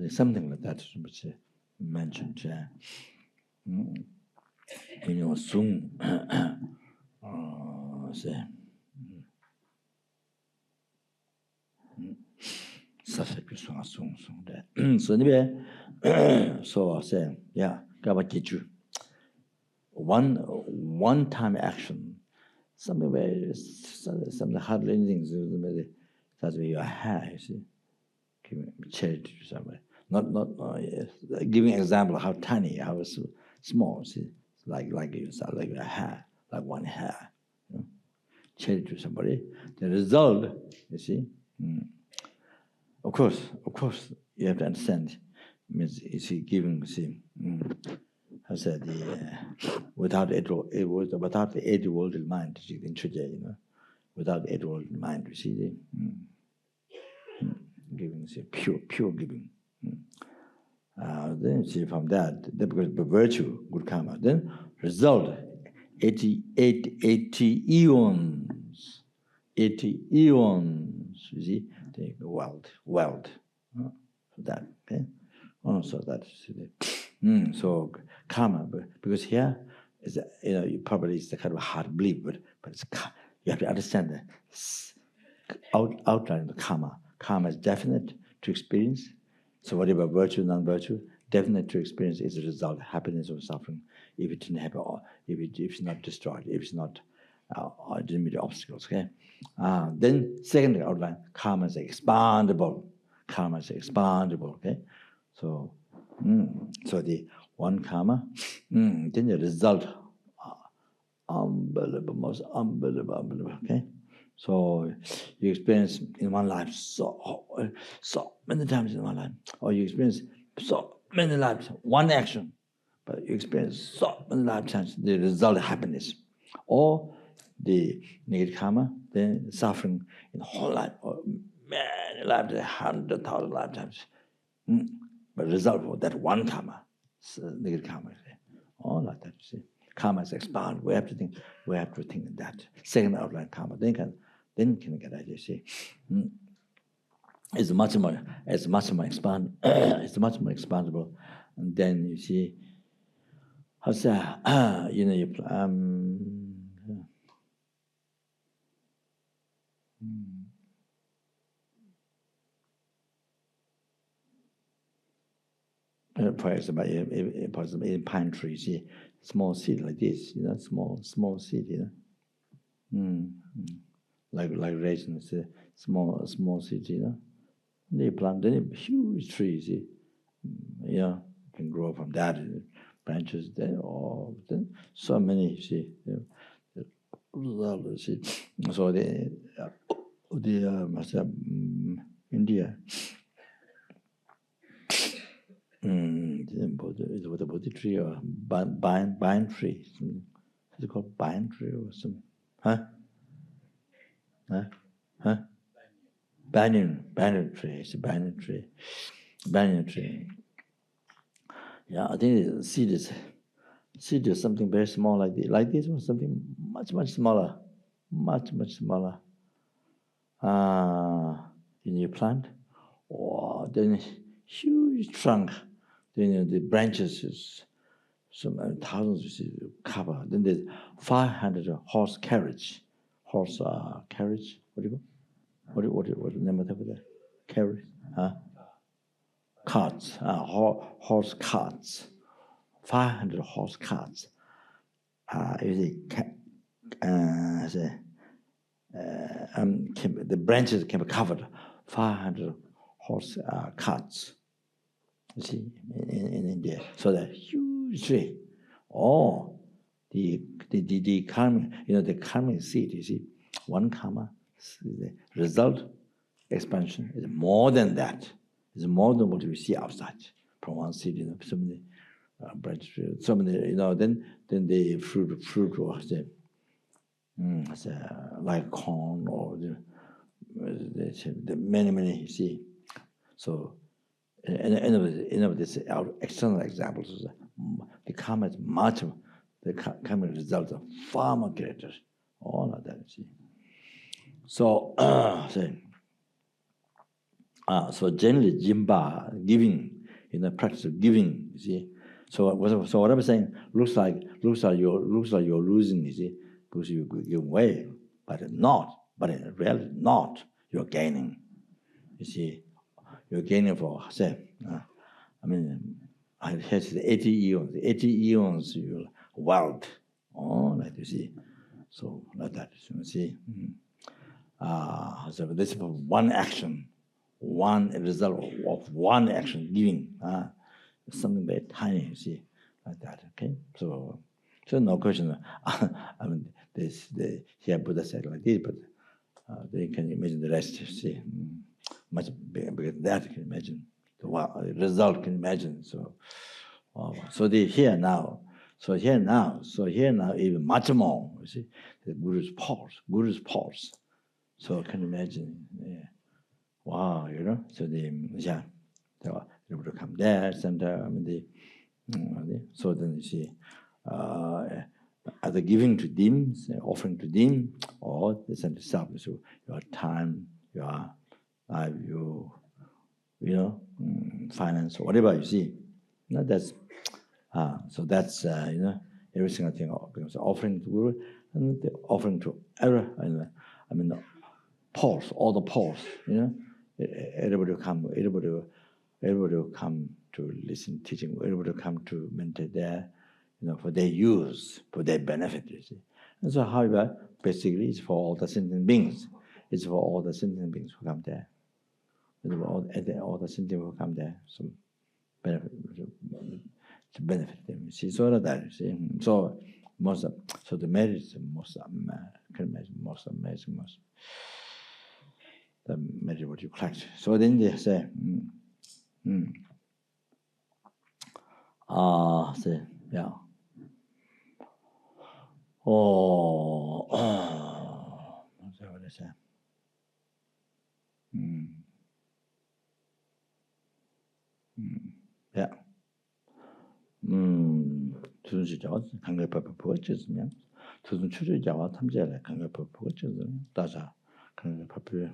something like that. Which mentioned. Sung. So anyway, so I say, yeah, Gaba Kichu. One-time action. Something very, something hardly anything. That's where you have, you see. Giving charity to somebody. Not yes. Giving example how tiny, how small, see. Like a hair, like one hair. You know? Charity to somebody. The result, you see. Of course, you have to understand. Means you see, giving, see. I said without the eight-world mind, you know, without the eight-world mind, you see, giving, see, pure giving. Then see from that, because the virtue, good karma, then result 80 eons, you see, the wealth, that, okay? So that's so karma, because here is you probably it's the kind of hard belief, but it's you have to understand the outline of the karma. Karma is definite to experience. So whatever virtue, non-virtue, definite to experience is a result, happiness or suffering. If it didn't happen, or if it's not destroyed, if it's not didn't meet the obstacles. Okay. Then second outline, karma is expandable. Karma is expandable. Okay. So. So the one karma, then the result, unbelievable, most unbelievable, okay? So you experience in one life so many times in one life, or you experience so many lives, one action, but you experience so many lifetimes, the result of happiness. Or the negative karma, then suffering in the whole life, or many lifetimes, 100,000 lifetimes. But result of that one karma, negative karma, all like that. See, karma is expand. We have to think that second outline karma. Then can get idea. See, it's much more expand. It's much more expandable. And then you see, how's that? For example, in pine tree, see, small seed like this, small seed, like raisins, small seed, They plant, then a huge tree, see, can grow from that branches there, or then so many, see, see. So India. What about the tree or pine tree? Is it called pine tree or some? Banyan tree. It's a banyan tree. Banyan tree. Yeah, I think the seed is something very small like this or something much smaller, much smaller. In your plant, or then huge trunk. Then the branches is some thousands of cover. Then there's 500 horse carriage. Horse carriage. What do you call? What the name of that? Carriage? Carts. Horse carts. 500 horse carts. The branches can be covered. 500 horse carts. You see, in India. So that huge tree. Oh, the karma, the karmic seed, you see, one karma, the result, expansion is more than that. It's more than what we see outside from one seed, so many branches, so many, then the fruit or like corn or the many, you see. So, end of this external examples, the karma is the karma results are far more greater. All of that, see. So, so generally, Jimba giving, practice of giving, you see. So what I'm saying looks like you're losing, you see, because you give away, but in reality, not. You're gaining, you see. you're gaining for say. I mean, it has the 80 eons. The 80 eons, you wealth. Oh, like you see. So like that, you see. So this is one action, one result of one action giving. Something very tiny, you see, like that. Okay, so no question. I mean, here Buddha said like this, but they can imagine the rest. You see, much bigger than that. You can imagine the result. Can imagine. So, so the here now. So here now. Even much more. You see, the Guru's pulse. So can you imagine? Yeah. Wow, you know. So they were able to come there. Center. I mean so then you see, either giving to them, offering to them, or the center itself. So your time, your life, finance, whatever you see. That's so that's every single thing becomes offering to Guru and the offering to error. I mean, the pulse, all the pulse. Everybody will come to listen, teaching. Everybody will come to meditate there, for their use, for their benefit. You see. And so, however, basically, it's for all the sentient beings. It's for all the sentient beings who come there. All the sentient who come there, some benefit to benefit them. See, so that. See, so the merit is most amazing. The merit what you collect. So then they say, say, yeah. What's that what they say? Yeah. 투순시자와 강력법을 보여주면 투순 추주자와 탐지하래 강력법을 보여주면 따자 강력법을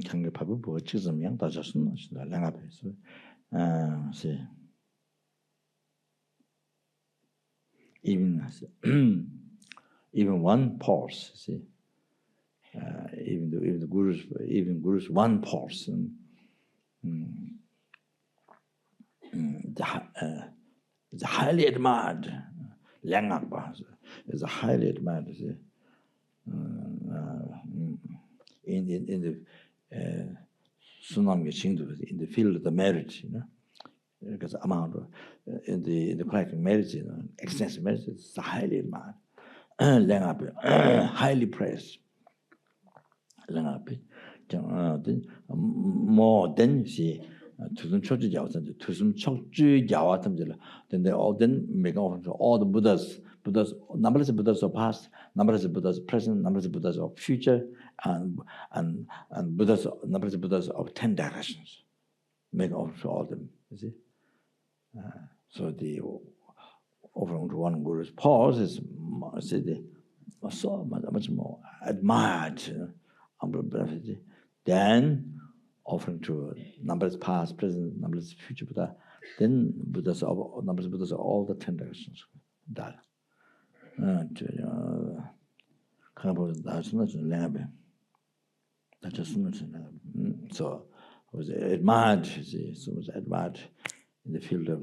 강력법을 보여주면 따자 순노시다 랭아베스 see even one pulse, see, even the Guru's one pulse, is highly admired. Langakpa is highly admired. See, in the Sunam Geshindu, in the field of the merit, because amount in the collecting merit, extensive merit is highly admired. Highly praised. More than you see, Tusum Choji Jawatan, Tusum Chokju Jawatam, then they all then make all the Buddhas, numberless Buddhas of past, numberless Buddhas of present, numberless Buddhas of future, and Buddhas, numberless Buddhas of 10 directions. Make over to all of them, you see. So the offering to one Guru's pause is so much more admired than offering to numberless past, present, numberless future Buddha. Then numberless Buddhas of all the 10 directions. That. So it was admired, so it was admired in the field of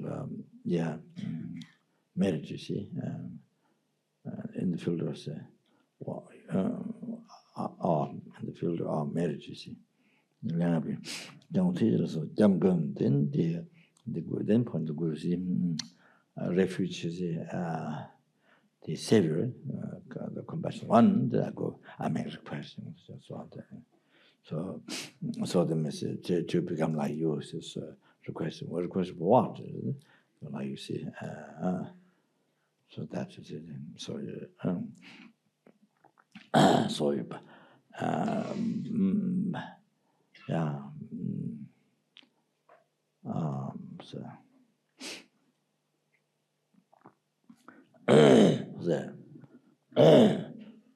merit, you see, in the field of in the field of marriage, you see. Then point the Guru, see, refuge, the Savior, the compassion one, that go, I make request, so the message to become like you is requesting. Well, request for what? Like you see, so that is it. So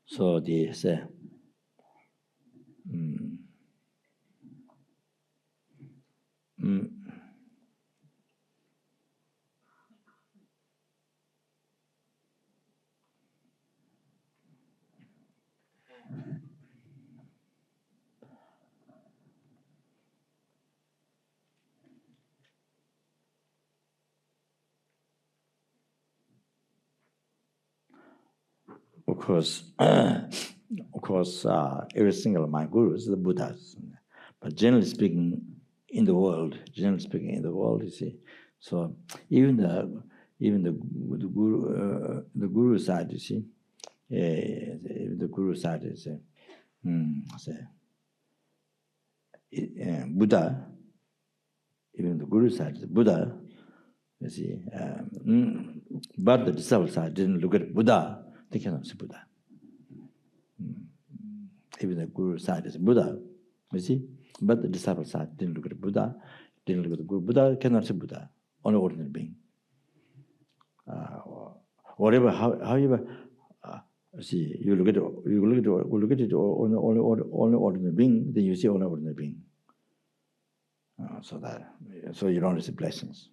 so the say Of course, every single of my gurus is the Buddhas. But generally speaking, in the world, you see, so even the guru side, you see, the guru side is Buddha. Even the guru side is Buddha. You see, but the disciple side didn't look at Buddha. They cannot see Buddha. Even the guru side is Buddha, you see, but the disciple side didn't look at Buddha, didn't look at the guru. Buddha cannot see Buddha, only ordinary being. Whatever, however, see, you look at it only ordinary being, then you see only ordinary being. So you don't receive blessings.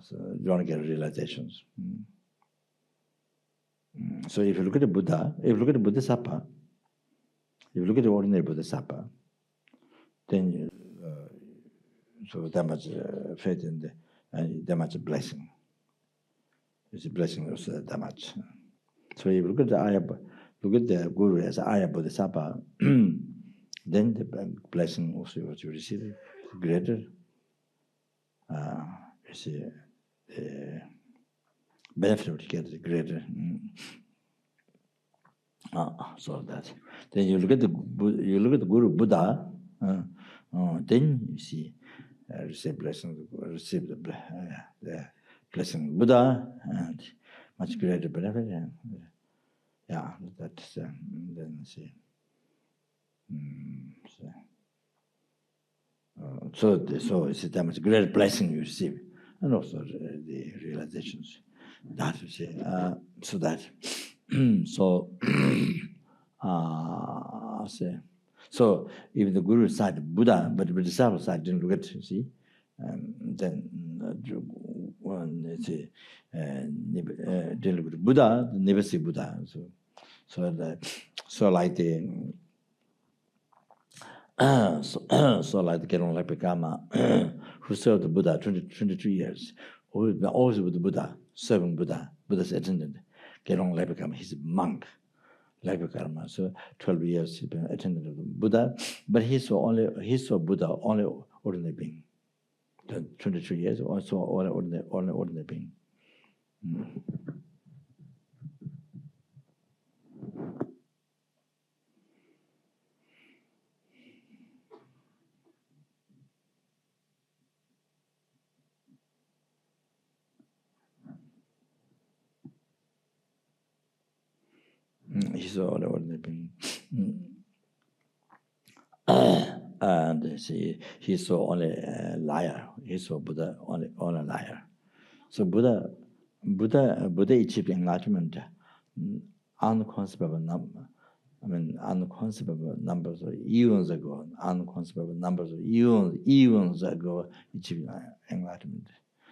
So you don't get realizations. So if you look at the Buddha, if you look at the Bodhisattva, if you look at the ordinary Bodhisattva, then so that much faith in the, and that much blessing. It's a blessing also that much. So if you look at the Guru as Aya Bodhisattva, then the blessing also what you receive is greater. You see, the benefit you get is greater. So that. Then you look at the Guru Buddha, then you see receive blessing, receive the blessing Buddha, and much greater benefit. And, yeah, that's then see. So it's that much greater blessing you receive, and also the realizations that you see. So that so even the Guru side Buddha, but the disciple side didn't look at, you see. Then didn't look at Buddha, never see Buddha. So like the so like the Gerong Lepikama, who served the Buddha 22 years, always with the Buddha, serving Buddha, Buddha's attendant. Gerong Lepikama, he's a monk, Lepikama. So 12 years he's been attendant of the Buddha, but he saw Buddha only ordinary being. 22 years, also only ordinary being. He saw only ordinary being. And he saw only a liar. He saw Buddha only a liar. So Buddha achieved enlightenment unconceivable numbers of eons ago. Unconceivable numbers of eons ago achieved enlightenment.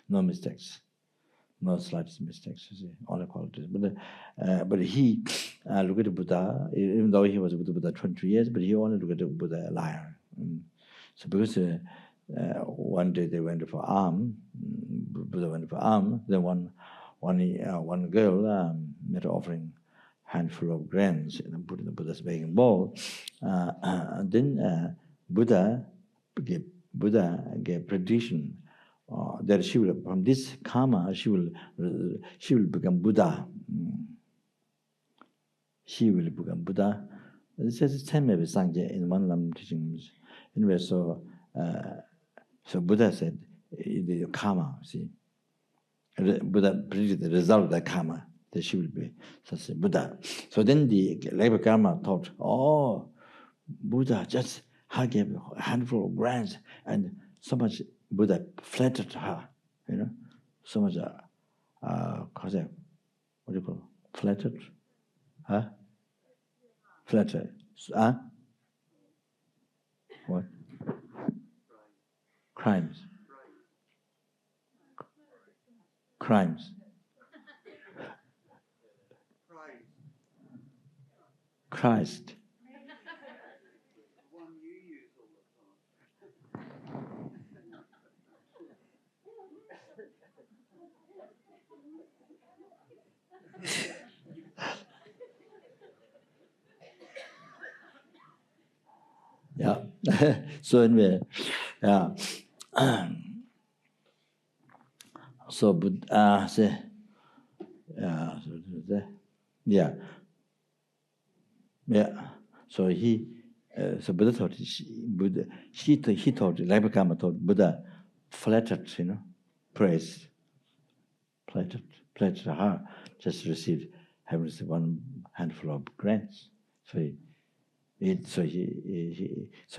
No mistakes. No slightest mistakes, you see, only qualities. But he looked at the Buddha, even though he was with the Buddha 22 years, but he only looked at the Buddha a liar. So because one day they went for alms, Buddha went for alms, then one girl made offering handful of grains and put in the Buddha's begging bowl. And then Buddha gave prediction that she will, from this karma, she will become Buddha. She will become Buddha. This is maybe Sangye in one Lam teachings. Anyway, so Buddha said the karma. See, Buddha predicted the result of that karma that she will be such a Buddha. So then the labor karma thought, oh, Buddha just gave a handful of grains and so much. Buddha flattered her, you know, so much. What do you call it? Flattered? Huh? Flattered. What? Crimes. Crimes. Christ. Yeah. So anyway, yeah. So Buddha say, yeah, yeah, yeah. So so Buddha thought he told Labhakama told Buddha flattered, praise, flattered her, just having received one handful of grants. So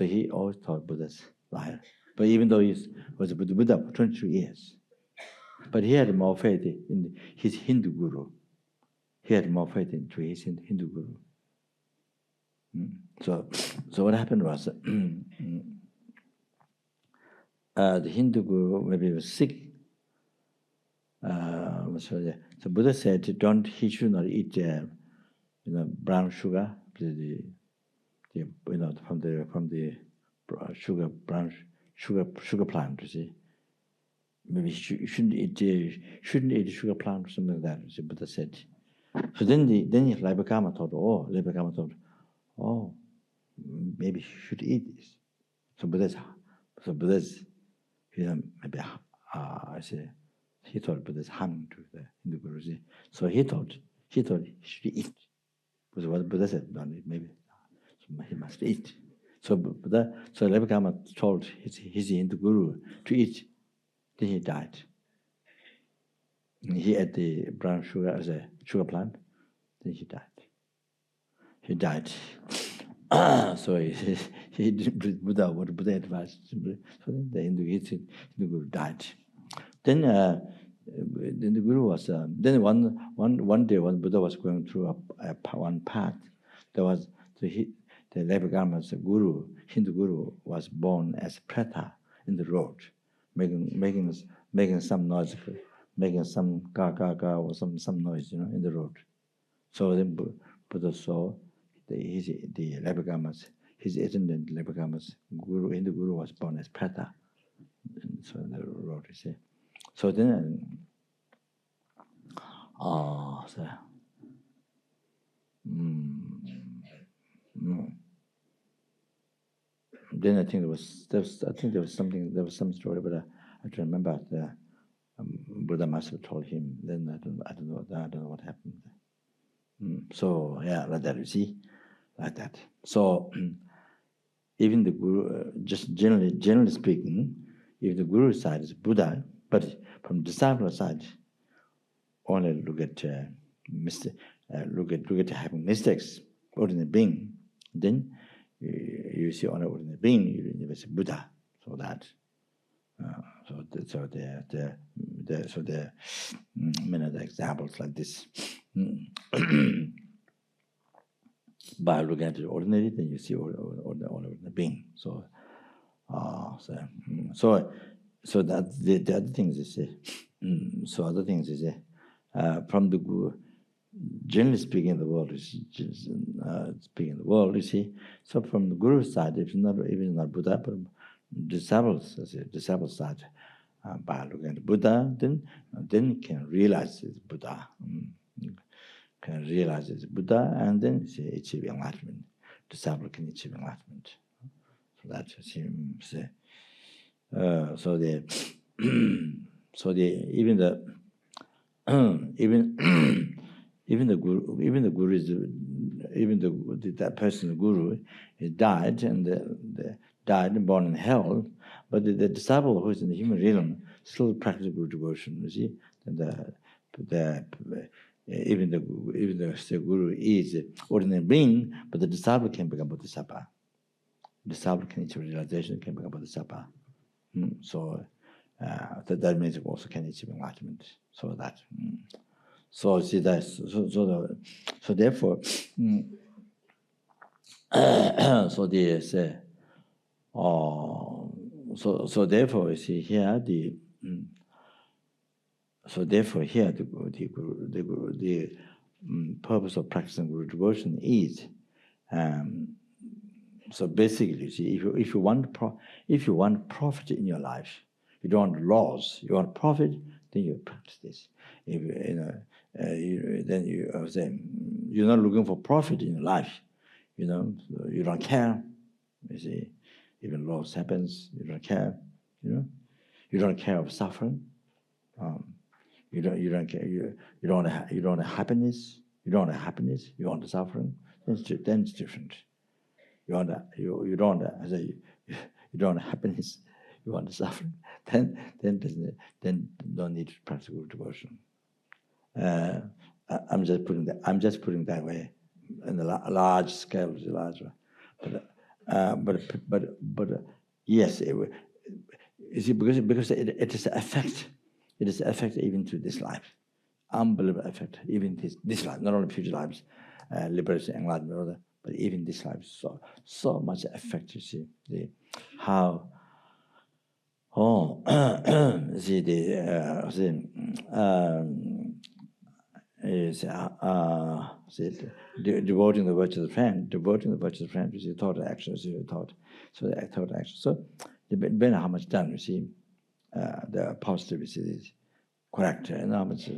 he always thought Buddha's liar. But even though he was a Buddha for 22 years, but he had more faith in his Hindu guru. He had more faith into his Hindu guru. So what happened was the Hindu guru maybe was sick. So Buddha said, he should not eat brown sugar, from the brown sugar plant. You see, maybe you shouldn't eat sugar plant or something like that. So Buddha said. So then Labhakama thought, maybe he should eat this. So Buddha's maybe he thought Buddha's harming to the Hindu guru. So he thought he should eat. Because what Buddha said, maybe he must eat. So Labhakama told his Hindu guru to eat. Then he died. He ate the brown sugar as a sugar plant. Then he died. So he didn't believe Buddha, what Buddha advised. So then the Hindu guru died. Then the guru was. Then one day when Buddha was going through one path, there was the Labhakama's guru, Hindu guru, was born as preta in the road, making some noise, making some ga ga ga or some noise, in the road. So then Buddha saw the Labhakama's, his attendant Labhakama's guru, Hindu guru, was born as preta. And so in the road, you see. So then, then I think there was some story, but I don't remember. Buddha must have told him. Then I don't know what happened. So yeah, like that, you see, like that. So even the guru, just generally speaking, if the guru side is Buddha, but from disciple side, only look at having mistakes, ordinary being, then you see only ordinary being, you never see Buddha. So that. So there many other examples like this. By looking at the ordinary, then you see ordinary being. So that the other things is from the guru, generally speaking, in the world you see. So from the guru side, if even not Buddha, but disciples side, by looking at Buddha, then can realize it's Buddha. Can realize it's Buddha, and then achieve enlightenment. Disciple can achieve enlightenment. So that seems. Even the guru is that person, the guru, he died died and born in hell, but the disciple who is in the human realm still practices guru devotion. You see, and even the guru is ordinary being, but the disciple can become bodhisattva. The disciple can achieve realization, can become bodhisattva. So that means it also can achieve enlightenment. So that. So see that. So therefore, so they say. So therefore, you see here the purpose of practicing guru devotion is So basically, you see, if you want profit in your life, you don't want loss. You want profit, then you practice this. If then you say you're not looking for profit in your life. So you don't care. You see, even loss happens, you don't care. You don't care of suffering. You don't care. You don't want happiness. You don't want happiness. You want suffering. Then it's different. You don't want happiness. You want suffering. Then don't need to practice guru devotion. I'm just putting that way, in the large scale, but yes, you see, because it is effect. It is effect even to this life, unbelievable effect even this life, not only future lives, liberation, enlightenment, but even this life. So much effect. You see how. See is devoting the virtue of the friend, you see, thought action, so thought action. So depending on how much done, you see, the positive is correct, and how much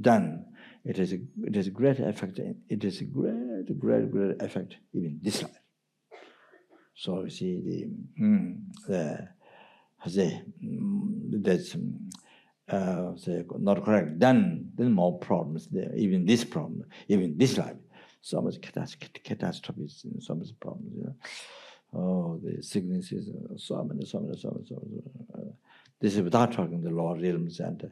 done, it is a great effect. It is a great effect even this life. So you see that's not correct. Then more problems there. Even this problem, even this life, so much catastrophes, so much problems. Oh, the sicknesses, so many. This is without talking the lower realms, and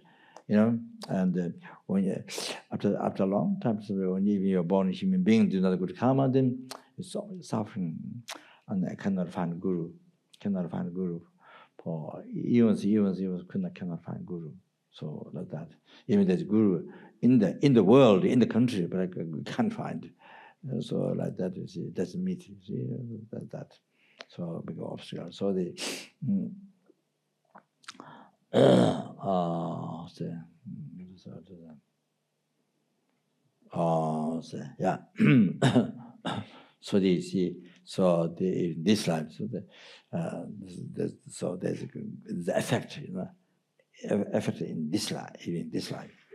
and when you after a long time, when you're born a human being, do not good karma, then it's so much suffering, and I cannot find guru. For even cannot find guru. So like that. Even there's guru in the world, in the country, but I can't find. So like that, you see, doesn't meet. You see, that. So big obstacle. So the yeah. So they see. So this life. So there's the effect. Effect in this life, even this life.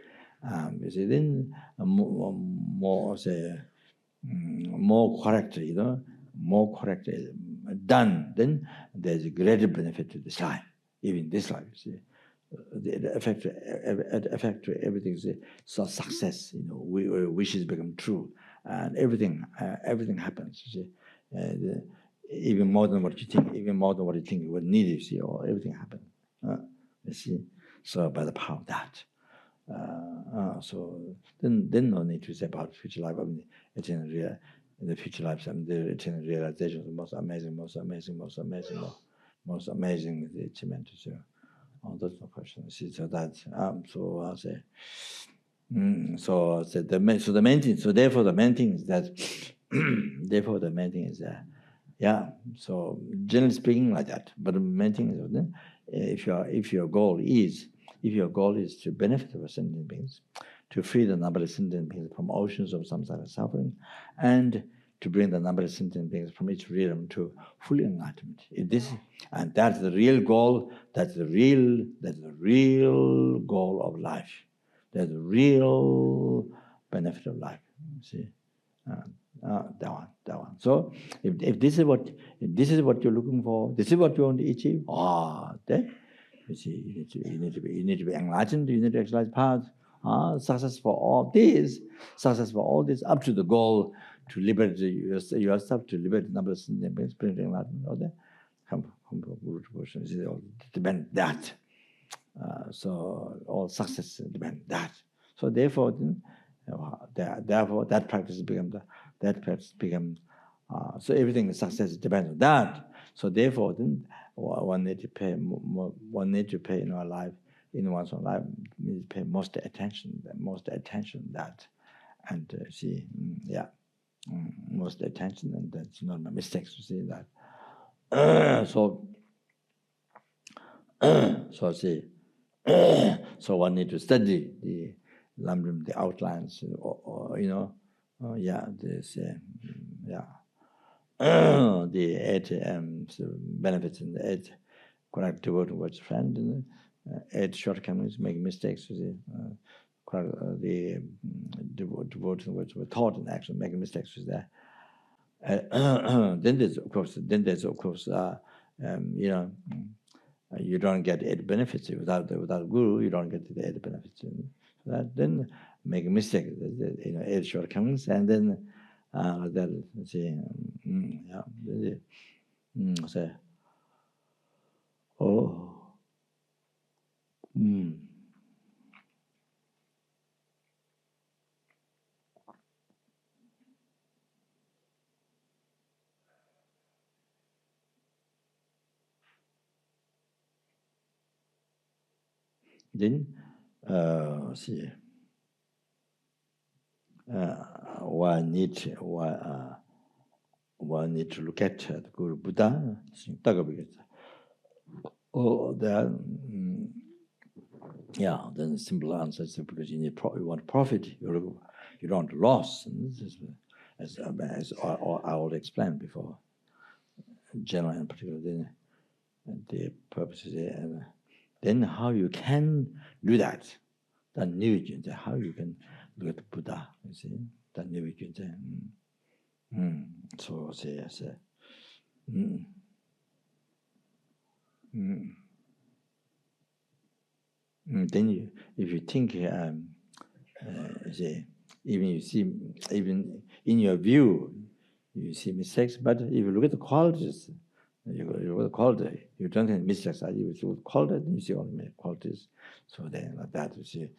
You see, then more correct, more correct done. Then there's a greater benefit to this life, even this life. You see, the effect to everything is so success. Wishes become true, and everything happens. You see, even more than what you think, was needed. You see, or everything happens. You see, so by the power of that, so then no need to say about future life. I mean, in the future lives, I mean, the eternal realization is the most amazing the achievement. So, that's no question. See, so that so I'll say. So the main thing. So therefore, the main thing is that. Yeah. So generally speaking, like that. But the main thing is that if your goal is to benefit the sentient beings, to free the numberless sentient beings from oceans of samsara suffering, and to bring the numberless sentient beings from each realm to full enlightenment. And that's the real goal. That's the real goal of life. That's the real benefit of life. See. That one. So if this is what you're looking for, this is what you want to achieve. Then you see, you need to be enlightened. You need to exercise path. Success for all this, up to the goal to liberate yourself, to liberate the number of sentient beings, bring enlightenment. All that come from guru devotion. Depend that. So all success depend that. So therefore, that practice becomes so everything success depends on that. So therefore, then one need to pay in our life, in one's own life, need to pay most attention that, and see, most attention, and that's not my mistakes to see that. So see, so one need to study the Lamrim, the outlines, this, the 8 benefits in the 8 correct devoted words friend, and 8 shortcomings, making mistakes. The devoted words were taught and actually making mistakes was there. Then there's of course you know, you don't get 8 benefits without guru. You don't get the 8 benefits. So that then make a mistake. You know, 8 shortcomings, and then that see, yeah, say, oh, then see, one need to look at the Guru Buddha. Oh, that. Yeah, then the simple answer is because you want profit, you don't want loss. And this is, as I already explained before, general and particular, then the purpose is there. And then how you can do that? Then how you can look at the Buddha, you see? Then so say, then if you think, say, even in your view, you see mistakes, but if you look at the qualities, you look at the quality, you don't think mistakes are, you look at quality, then you see only qualities. So then like that, you see,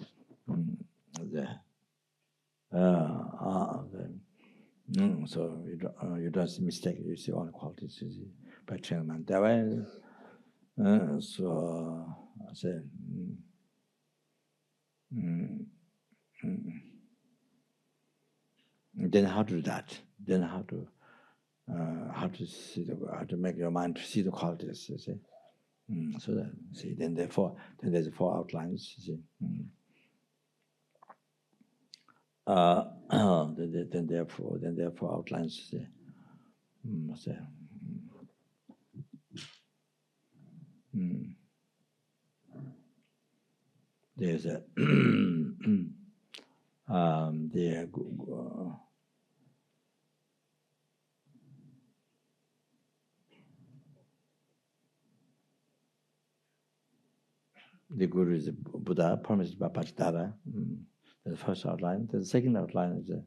so you don't see mistake, you see only qualities, you see, by training that way. So I say, then how to do that? Then how to see how to make your mind to see the qualities. You see, so that see then there's 4 outlines. You see, then there are 4 outlines. You see, there's a the Guru is the Buddha, promised by Pachitara. The first outline. The second outline is the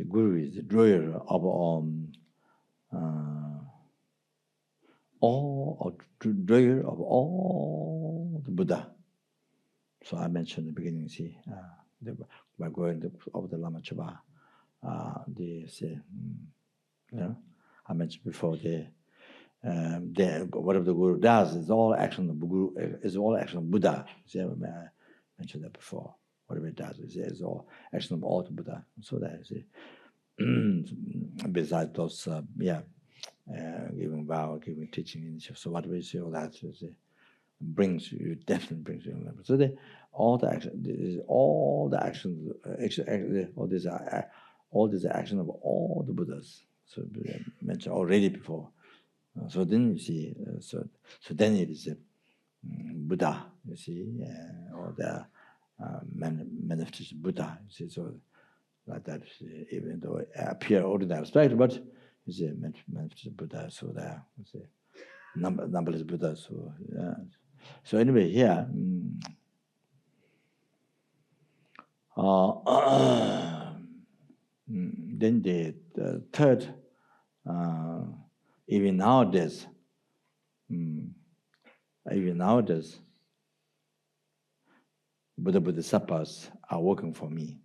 Guru is the drawer of drawer of all the Buddha. So I mentioned in the beginning, see, by going over the Lama Chaba, say, I mentioned before, whatever the Guru does is all action of the Guru, is all action of Buddha. See, I mentioned that before. Whatever it does is all action of all the Buddha. So that is besides those, giving vow, giving teaching, so whatever you see, all that definitely brings you. So all the actions, all these are action of all the Buddhas. So mentioned already before. So then you see, so then it is Buddha. You see, all the manifested Buddha. You see, so like that, even though it appear ordinary aspect, but you see, manifested Buddha. So there, you see, numberless Buddhas. So yeah. So anyway, here. Then the third, even nowadays, Bodhisattvas are working for me,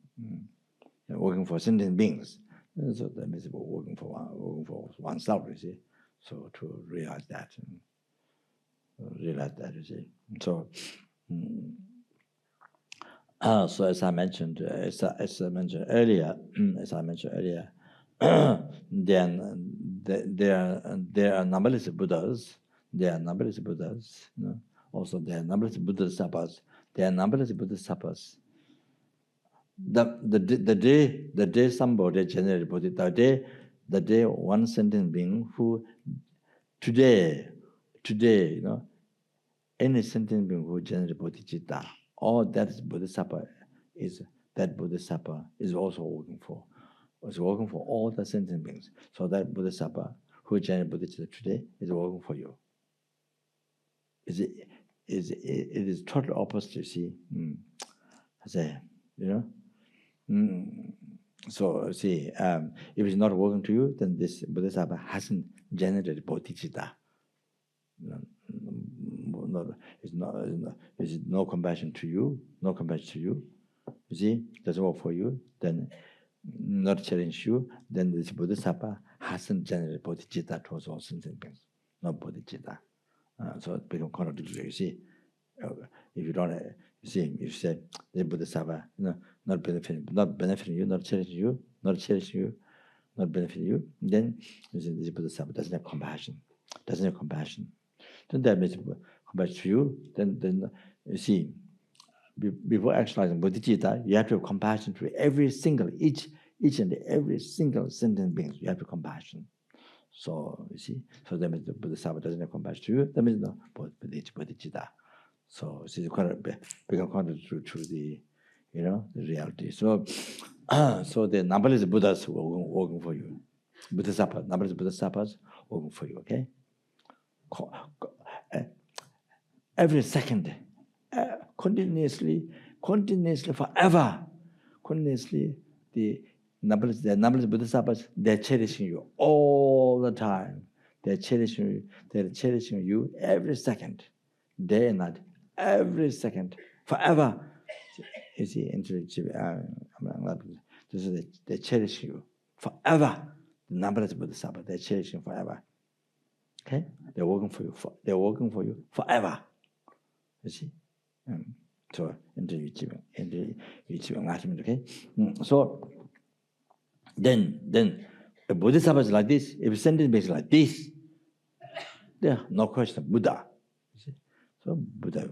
working for sentient beings. So that means working for oneself, you see. So to realize that. realize that, you see. So, so as I mentioned earlier, then there are numberless Buddhas. There are numberless Buddhas. You know? Also, there are numberless Bodhisattvas. There are numberless Bodhisattvas. The day somebody generated Bodhisattva, the day one sentient being who today, you know, any sentient being who generated Bodhicitta, all that is Bodhisattva is also working for. It's working for all the sentient beings. So that Bodhisattva who generated Bodhicitta today is working for you. It is total opposite, you see. I say, you know. So see, if it's not working to you, then this Bodhisattva hasn't generated Bodhicitta. Is no compassion to you, you see, doesn't work for you, then not challenge you, then this Bodhisattva hasn't generated Bodhicitta towards all sentient beings, not Bodhicitta. So it becomes contradictory, you see. If you don't, you see, if you say the Bodhisattva, you know, not benefiting you, not cherishing you, not benefiting you, then you see, this Bodhisattva doesn't have compassion. Then that means compassion to you. Then you see, before actualizing bodhicitta, you have to have compassion to each and every single sentient being. You have to have compassion. So you see, so that means the Bodhisattva doesn't have compassion to you. That means no bodhicitta. So it's quite become contrary to the, you know, the reality. So, so the numberless Buddhas working for you, numberless Bodhisattvas working for you. Okay. Every second, continuously, forever, the numberless Bodhisattvas, they're cherishing you all the time. They're cherishing you every second, day and night, every second, forever. You see, they cherish you forever. The numberless Bodhisattvas, they're cherishing forever. Okay, they're working for you forever. You see, so into enlightenment. Okay, so then a Bodhisattva is like this. If a sentient being is like this, there no question Buddha. You see, so Buddha,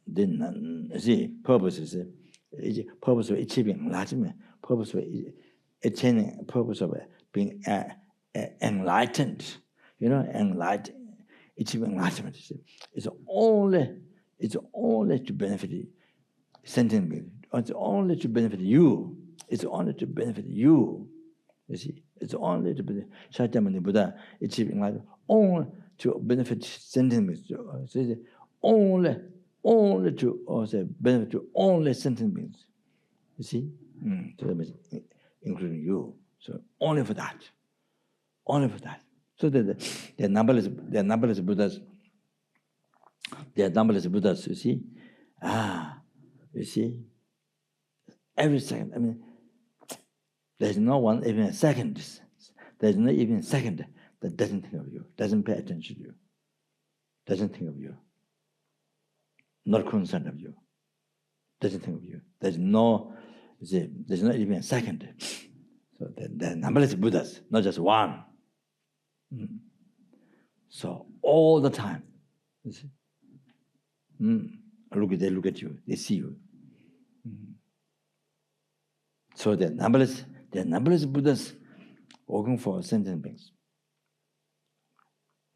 then see purpose is purpose of achieving enlightenment. Purpose of attaining. Purpose of being enlightened, you know, achieving enlightenment. It's only to benefit sentient being. It's only to benefit you. It's only to benefit you. You see, it's only to benefit Shakyamuni Buddha achieving enlightenment. Only to benefit sentient beings. So only to benefit to only sentient beings. You see, so that means including you. So only for that. Only for that. So there are numberless Buddhas. There are numberless Buddhas, you see. You see. Every second, I mean, there's no one, even a second. There's not even a second that doesn't think of you, doesn't pay attention to you, doesn't think of you, not concerned of you, doesn't think of you. There's not even a second. So there are numberless Buddhas, not just one. So all the time, you see, they look at you, they see you. So there are numberless Buddhas working for sentient beings.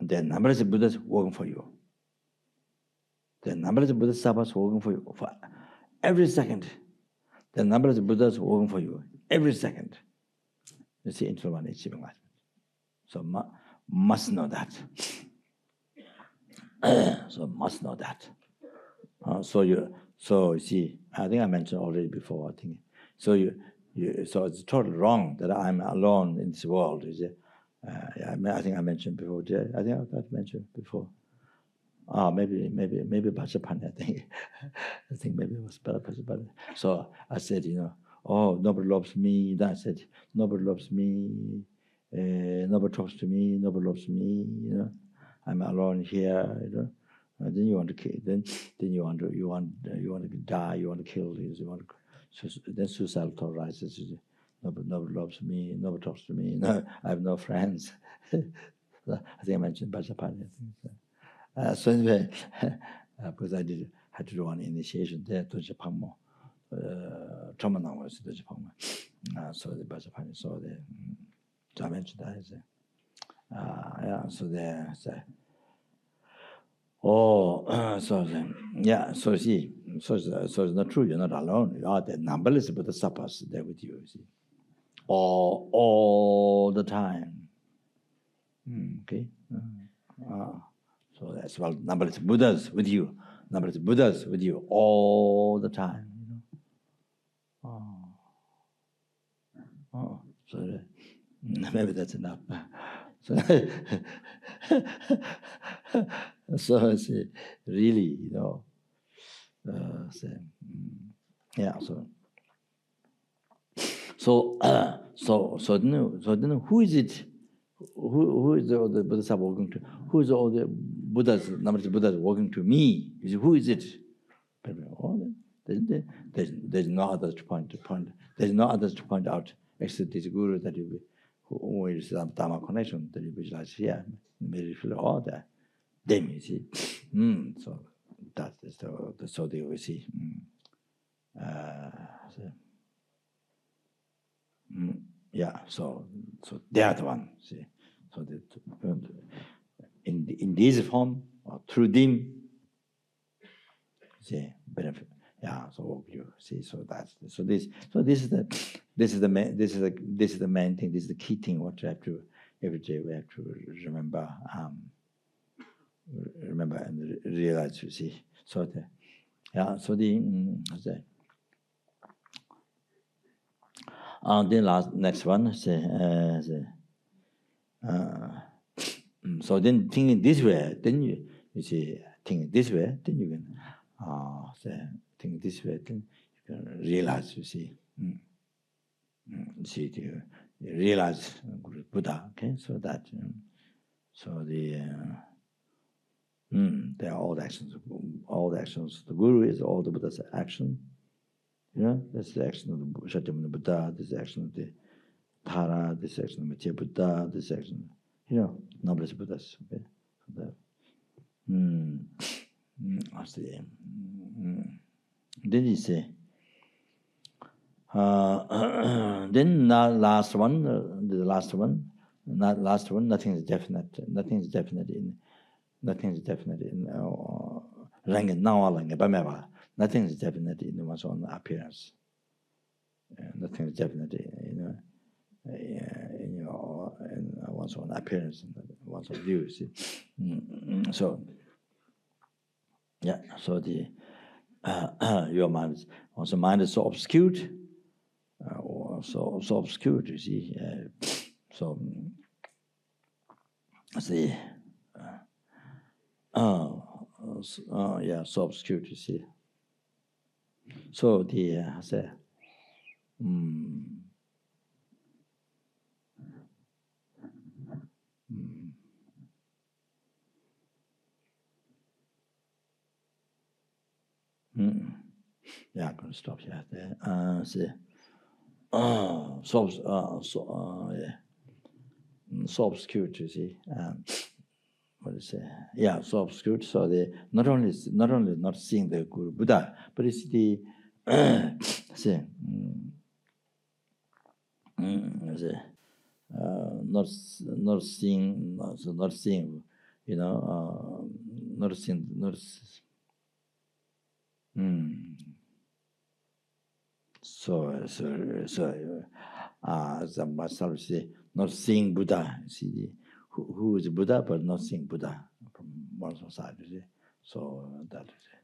There are numberless Buddhas working for you. There are numberless Bodhisattvas working for you for every second. There are numberless Buddhas working for you every second. You see, into one achieving enlightenment. So must know that. So must know that. So you see, I think I mentioned already before. I think so. So it's totally wrong that I'm alone in this world. Is it? I think I mentioned before. I think I mentioned before. Maybe Bhajapan. I think maybe it was Bhajapan. So I said, you know, oh, nobody loves me. Then I said, nobody loves me. Nobody talks to me. Nobody loves me. You know, I'm alone here. Then you want to kill. Then you want to die. You want to kill. You want to, then suicidal thought rises. Nobody loves me. Nobody talks to me. No, I have no friends. I think I mentioned Bajapani. So anyway, because I had to do an initiation there to Japan. Trauma was to Japan. So the Bajapani. So I mentioned that. Yeah. So there. So see, so it's not true. You're not alone. You are the numberless but the Sapas there with you. See, all the time. Okay. So that's well, numberless Buddhas with you, numberless Buddhas with you all the time. So maybe that's enough. So see, really, So then who is it? Who is all the Buddhas are walking to? Who is all the Buddhas, numberless Buddhas walking to me? Who is it? There's no others to point. There's no others to point out except this guru that who is Dharma connection that you visualize here. Maybe feel all that. Them, you see. So that's so they will see. So they are the one. See, so in this form or through them, see benefit. Yeah, so you see, so this is the main thing. This is the key thing. What we have to every day we have to remember. Remember and realize. You see, so then next one. So then thinking this way, then you see thinking this way, then you can think this way, then you can realize. You see, you realize Buddha. Okay, so that so they are all the actions. All the actions. The Guru is all the Buddha's action. That's the action of the Shakyamuni Buddha. This is the action of the Tara. This is the action of Maitreya Buddha. This is the action, numberless Buddhas. Okay, so that. Then you say. Then the last one. Nothing is definite. Nothing is definite in. Rangan Nawalanga Bameva. Nothing is definite in one's own appearance. Nothing is definite in one's own appearance and one's own view. See? So the your mind is so obscured, so obscured. You see, so so obscured. You see. So the I'm going to stop here. So obscured. You see. What is it? Yeah, so obscured. So they not only not seeing the Guru Buddha, but it's the not seeing, myself say not seeing Buddha. See who is Buddha, but not seeing Buddha from one side. You see, so that is it.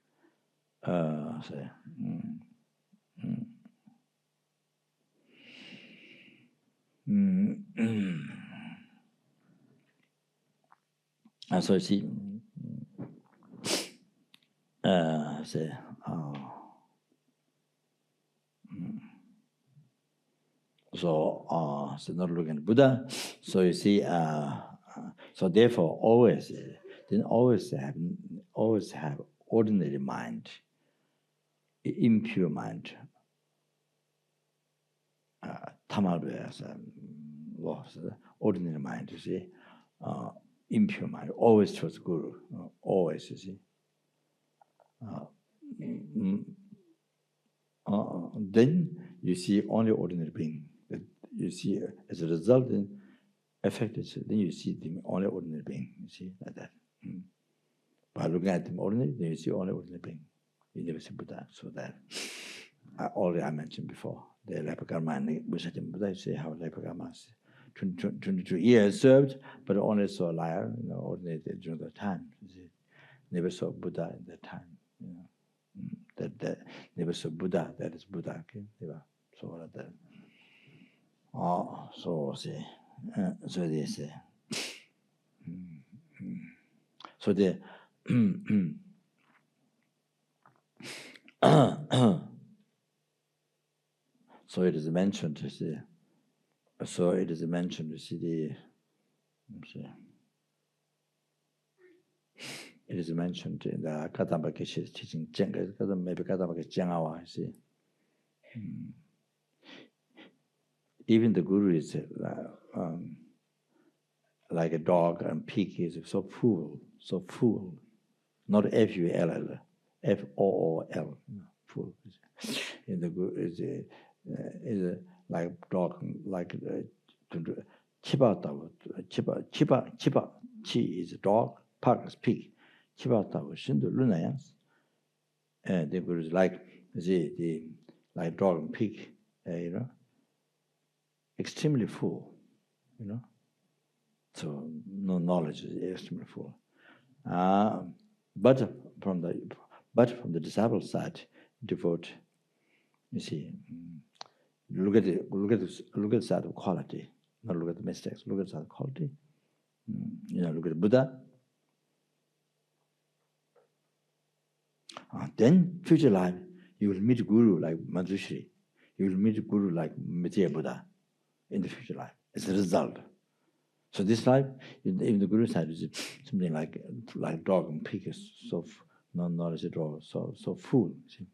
So see, so not looking at Buddha. So you see, so therefore always then always have ordinary mind, impure mind. Ordinary mind, you see, impure mind, always towards Guru, always, you see. Then you see only ordinary being. You see, as a result, then affected, then you see the only ordinary being, you see, like that. By looking at them ordinary, then you see only ordinary being. You never see Buddha, so that already I mentioned before. The Lepakarma and Buddha, you see how Lepakarma 22 years served, but only saw a liar, ordinary during the time. You see. Never saw Buddha in that time. That never saw Buddha, that is Buddha. Okay? Never saw that. So see, so they say. So the so it is mentioned to see. So it is mentioned to see the. It is mentioned in the Kadambaka teaching, maybe Kadambaka Jangawa, see. Even the Guru is like a dog, and pig is so full. Not F-U-L-L, F-O-O-L, fool. In the Guru is like dog, like chiba, chi is dog, pug is pig. And the Guru is like like dog and pig, extremely full, So no knowledge is extremely full. But from the disciple side, devote. You see, look at the side of quality, not look at the mistakes. Look at the side of quality. Look at Buddha. Then, future life, you will meet Guru like Manjushri. You will meet Guru like Mithya Buddha in the future life. It's a result. So this life, even the Guru side, is something like dog and pig is so no knowledge at all, so full. See?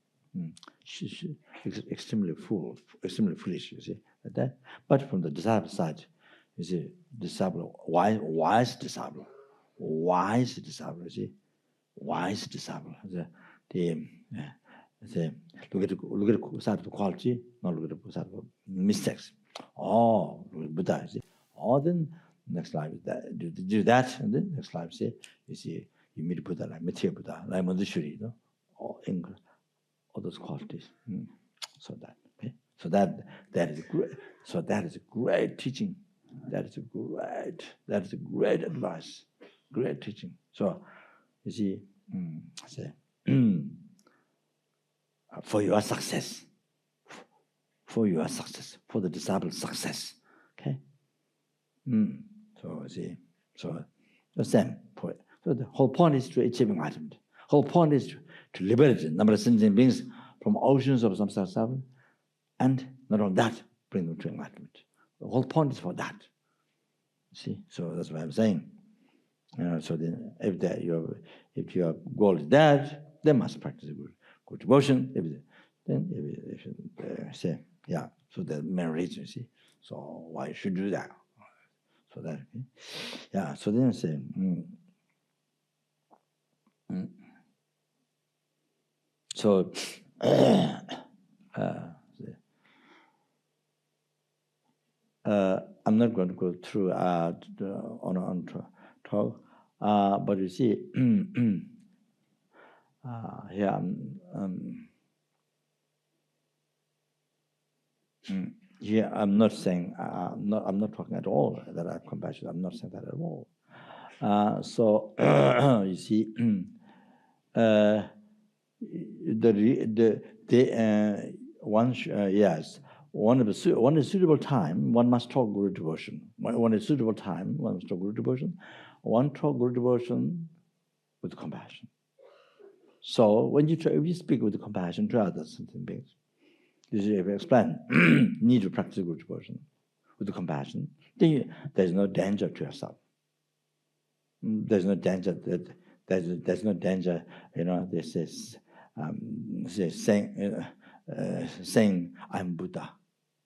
Extremely full, extremely foolish. You see like that. But from the disciple side, you see, disciple, wise disciple. You see, wise disciple. Look at the side of the quality, not look at the side of mistakes. Look at Buddha. You see, then next life do that, and then next life you see you meet Buddha like Mithya Buddha, like Manjushri, all those qualities. So that, okay? So that is great. So that is a great teaching. That is a great advice, great teaching. So you see, for your success, for the disciple's success, okay. So see, so the same point. So the whole point is to achieve enlightenment. Whole point is to liberate a number of sentient beings from oceans of samsara suffering, and not only that, bring them to enlightenment. The whole point is for that. See, so that's what I'm saying. So then, if your goal is that, then must practice good devotion. If say, yeah. So the main reason, see. So why you should do that? So that, okay? Yeah. So then say. So, I'm not going to go through on talk, but you see, here here I'm not saying I'm not talking at all that I have compassion. I'm not saying that at all. So you see, yes. One is suitable time, one must talk Guru devotion. One is suitable time, one must talk Guru devotion. One talk Guru devotion with compassion. So when if you speak with compassion to others, something big, if you explain, need to practice Guru devotion with compassion, then there's no danger to yourself. There's no danger. There's no danger. This is saying I'm Buddha.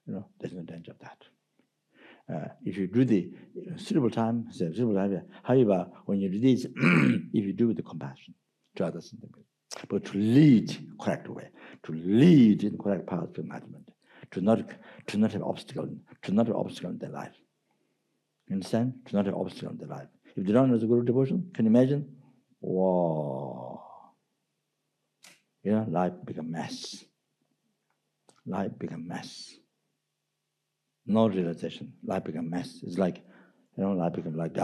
There's no danger of that. If you do the suitable time, however, when you do this, if you do with the compassion to others, but to lead correct way, to lead in correct path of enlightenment, to not have obstacle in their life. You understand? To not have obstacle in their life. If they don't know the Guru devotion, can you imagine? Whoa! Life become mess. Life become mess. No realization. Life become mess. It's like, life become like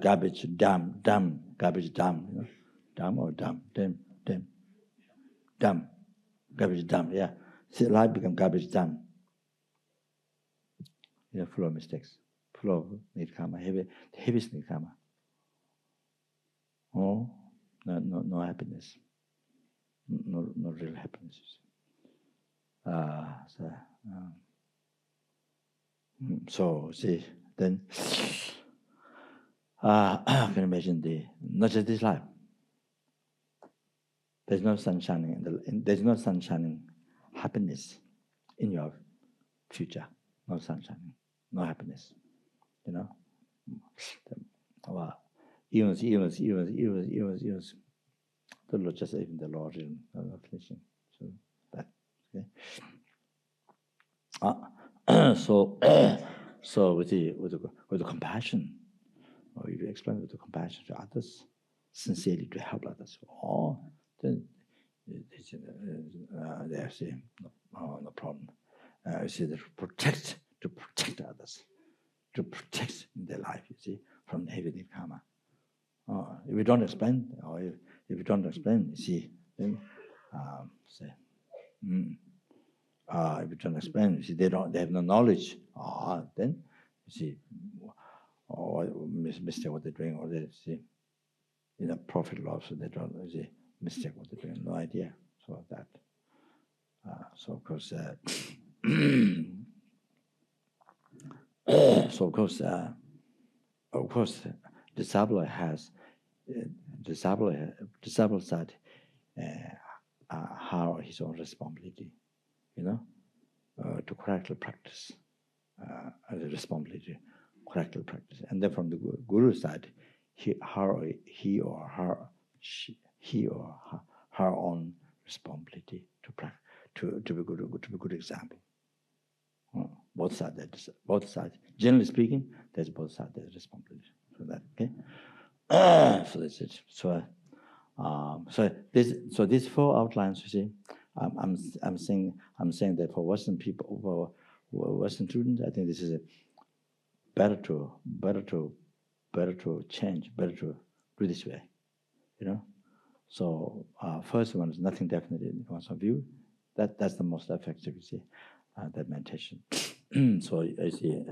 garbage dam, garbage dam. Dam or dam, dam, garbage dam. Yeah. See, life become garbage dam. Full of mistakes, full of nidkama, heaviest nidkama. Oh, no happiness, no real happiness. So see, then can you imagine not just this life. There's no sun shining. There's no sun shining happiness in your future. No sun shining, no happiness. Even the Lord, just even the Lord in finishing. So that okay. So with the compassion, or if you explain with the compassion to others, sincerely to help others, then they say no problem. You see, to protect others, to protect their life. You see, from the heavy karma. If you don't explain, or if you don't explain, you see, then say. If you don't explain, you see, they have no knowledge. Then you see, mistake what they're doing, or they see, profit loss, so they don't see mistake what they're doing, no idea. So that, so of course, disabled has disabled side how his own responsibility, to correctly practice, the responsibility, correctly practice, and then from the Guru side, he or her own responsibility to practice, to be good example. Both sides. Generally speaking, there's both sides. There's responsibility for that. Okay. So that's it. So these four outlines, you see, I'm saying that for Western people, for Western students, I think this is better to change, better to do this way, So first one is nothing definite in one's view. That's the most effective, you see, that meditation. So I see,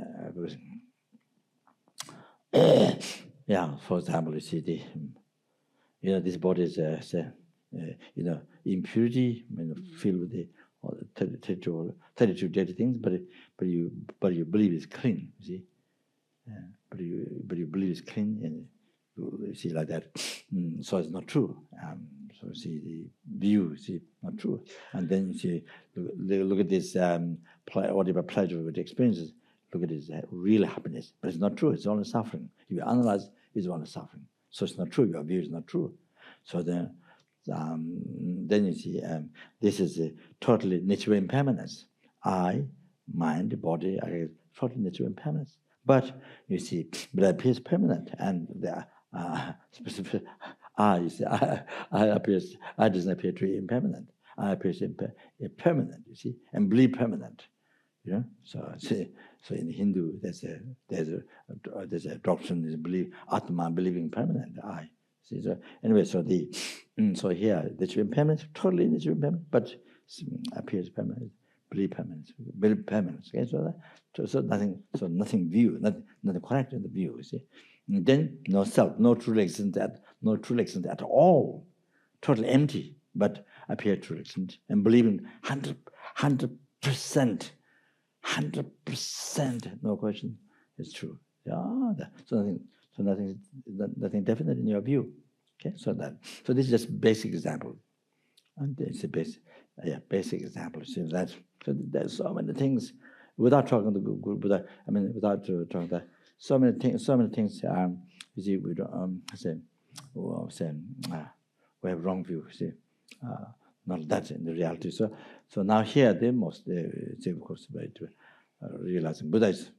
for example, you see this body is impurity, filled with the 32 dirty things, but you believe it's clean, you see. But you believe it's clean, and you see like that. So it's not true. So you see the view, see, not true. And then you see, look at this whatever pleasure with the experiences. Look at this real happiness, but it's not true. It's only suffering. If you analyze, it's only suffering. So it's not true. Your view is not true. So then you see, this is a totally natural impermanence. I, mind, body, are totally natural impermanence. But you see, but it appears permanent, and the specific you see, I doesn't appear to be impermanent. I appears impermanent, you see, and believe permanent. So in Hindu, there's a doctrine is believe Atma, believing permanent. I see. So anyway, so here the impermanence, totally natural impermanent, but appears permanent, believe permanence. Okay, so nothing view, nothing correct in the view. You see, and then no self, no true existence at all, totally empty, but appear true existence and believing 100%. 100%, no question, it's true. So So nothing definite in your view. Okay, so this is just basic example, and it's a basic example. So so there's so many things without talking to Google, without talking that so many things. You see, we don't we have wrong view. See, not that in the reality. So now here the most of course way to realizing Buddha is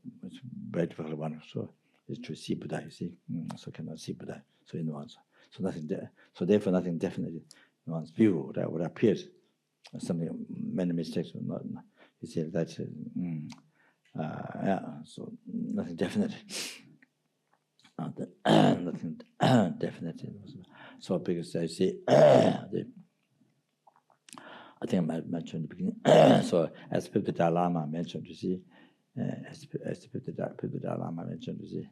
very difficult one. So is to see Buddha. You see, so cannot see Buddha. So in one's so nothing there. So therefore nothing definite in one's view that would appear something many mistakes or not. You see that's so nothing definite. Nothing definite. So because I see I think I mentioned in the beginning. So as the Lama mentioned, you see, as the Lama mentioned, you see,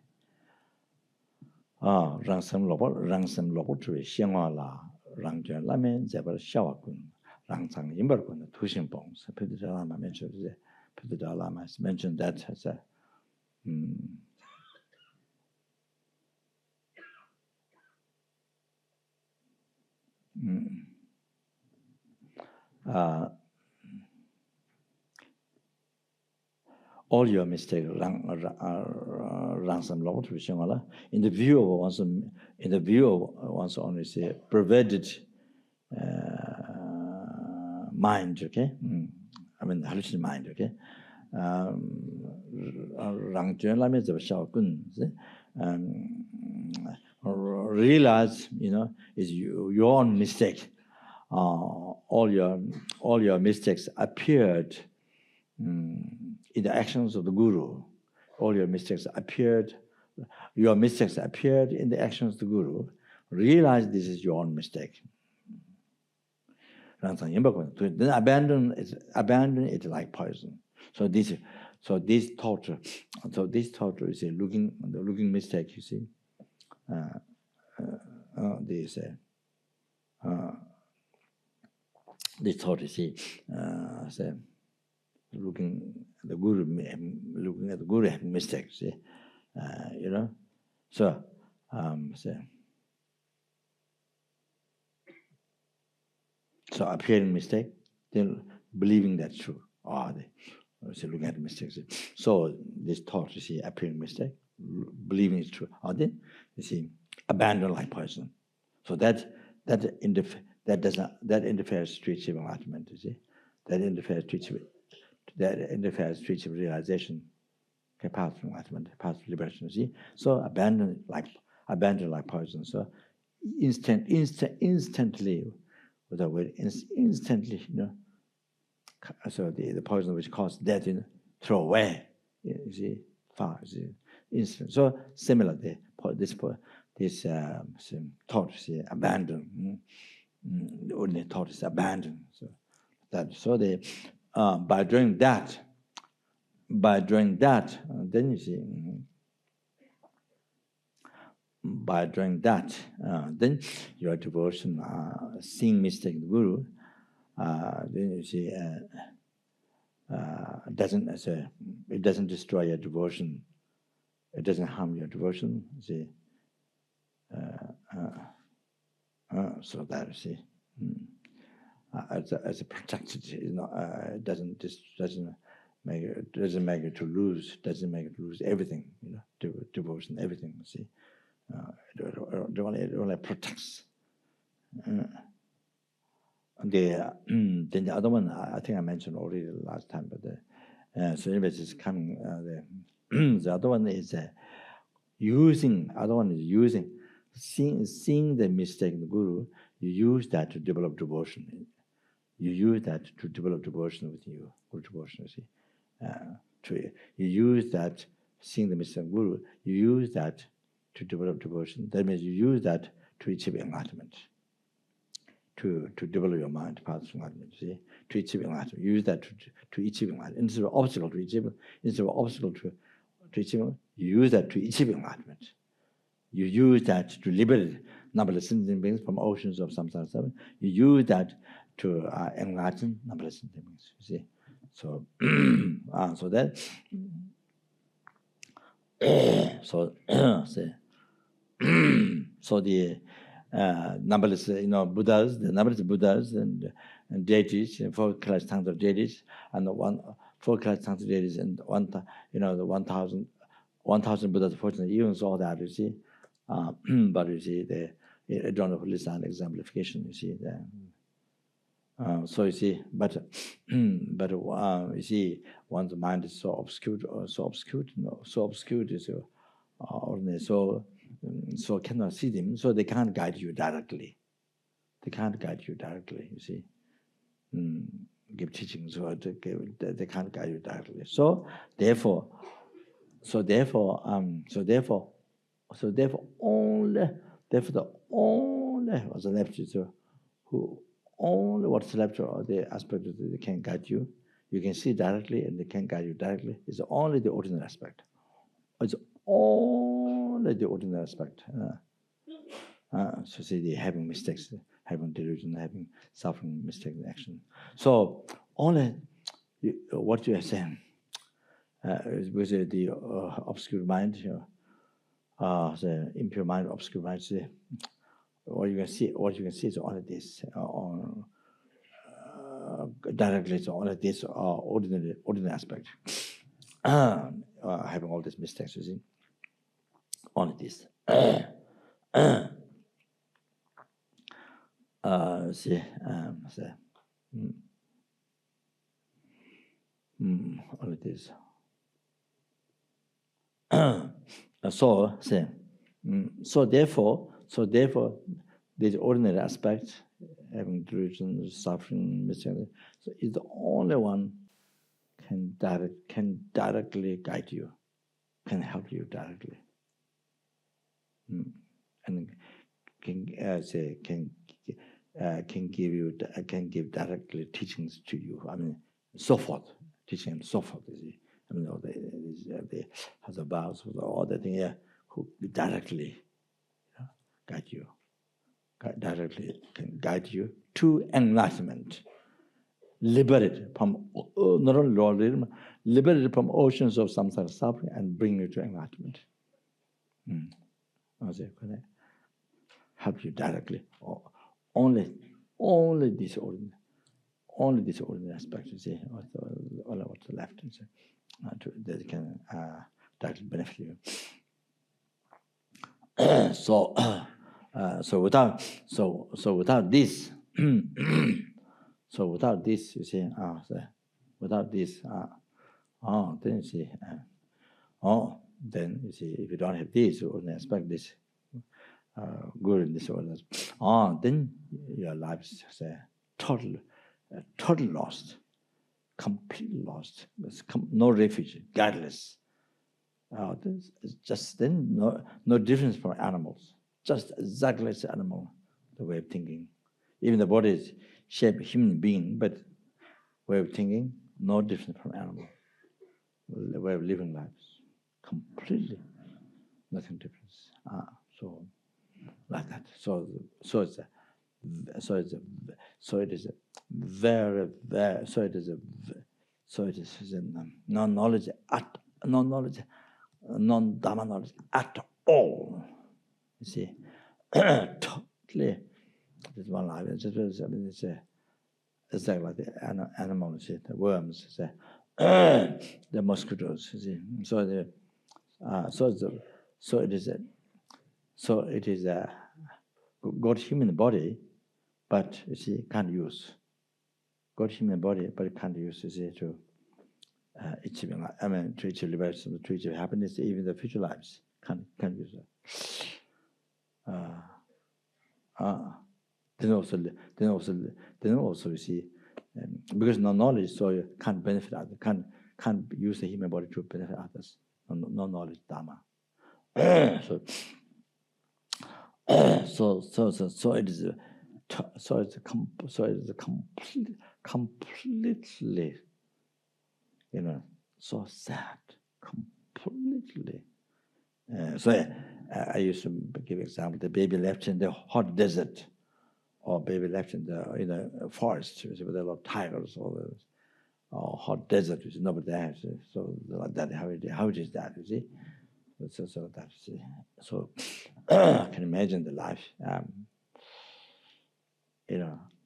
rang sem lobo to xiangwa la rang juan la men zebra xiawa kun rang zang yimber kun tu xing bong. So the Lama mentioned, the Lama has mentioned that as a all your mistakes in the view of one's only say perverted mind, okay? Hallucinated mind, okay? Realize, is your own mistake. All your mistakes appeared in the actions of the Guru. All your mistakes appeared. Your mistakes appeared in the actions of the Guru. Realize this is your own mistake. Then abandon it like poison. So this thought is a looking mistake. You see, this thought is say looking at the Guru having mistakes. See, so so appearing mistake, then believing that's true. So looking at the mistakes. So this thought, you see, appearing mistake, believing it's true. Then you see, abandon like poison. So that interferes to achieving enlightenment. You see, that interferes to achieve realization, path to enlightenment, path to liberation. You see, so abandon like poison. So instantly. With the word instantly, so the poison which causes death, throw away, you see, far, you see, instant. So similarly, this thought is abandon. The ordinary thought is abandon. So by doing that, then you see. By doing that, then your devotion, seeing mistake in the Guru, then you see, it doesn't destroy your devotion. It doesn't harm your devotion. You see, so that you see, as a protected, it doesn't make it to lose. Doesn't make it lose everything. Devotion, everything. You see. It only protects. Then the other one, I think I mentioned already last time, but so anyways, it's coming. The other one is using. Seeing the mistake in the Guru. You use that to develop devotion. You use that to develop devotion with you. Guru devotion, you see. You use that seeing the mistake in the Guru. You use that to develop devotion. That means you use that to achieve enlightenment, to develop your mind to path to enlightenment. See, to achieve enlightenment. You use that to achieve enlightenment. Instead of obstacle to achieve, to achieve, you use that to achieve enlightenment. You use that to liberate numberless sentient beings from oceans of samsara suffering. You use that to enlighten numberless sentient beings. You see, so so that so say. So the numberless, Buddhas, the numberless Buddhas and deities, 4 class tongues of deities, and 4 class tongues of deities, and the 1,000 Buddhas. Fortunately, even saw that, you see. But you see, I don't know list an exemplification. You see that. So you see, but you see, one's mind is so obscured, is ordinary, so cannot see them, so they can't guide you directly. They can't guide you directly. You see, give teachings, so they can't guide you directly. So therefore, only the only what's left is who. Only what's left are the aspect that can guide you. You can see directly and they can guide you directly. It's only the ordinary aspect. It's only the ordinary aspect. So see, the having mistakes, having delusion, having suffering, mistake, action. So only what you are saying with the obscure mind, the impure mind, obscure mind. What you can see is only this. Directly, it's only this ordinary aspect. Having all these mistakes, you see, only this. Only this. So therefore, this ordinary aspect, having delusion, suffering, mistake, so is the only one can directly guide you, can help you directly, and can give directly teachings to you. I mean, so forth, teaching and so forth. You see, I mean, they has a vows, all that thing, who directly guide you. Directly can guide you to enlightenment, liberated from not only lordism, liberated from oceans of samsara suffering, and bring you to enlightenment. Help you directly. Only this ordinary aspect. You see, all what's left. You see, that can directly benefit you. So without this, you see, without this, then you see, then you see, if you don't have this, or expect this, good in this order, then your life is total lost, completely lost. There's no refuge, guideless. It's just then no difference from animals. Just exactly as animal, the way of thinking. Even the body is shaped human being, but way of thinking, no different from animal. The way of living lives, completely nothing different. So like that. So it is non-knowledge, non-dharma knowledge at all. You see, totally. This one life. It's like the animals, the worms, the mosquitoes. You see, so it is a God human body, but you see can't use. God human body, but it can't use. You see to achieving. I mean, to achieve liberation, to achieve happiness, even the future lives can't use it. Then also you see, because no knowledge, so you can't benefit others, can't use the human body to benefit others. No knowledge, dharma. So it is completely, so sad, completely. So I used to give example: the baby left in the hot desert, or baby left in the forest with a lot of tigers, or hot desert, which nobody there. So like that, how it is that, you see? So that see. So I can imagine the life.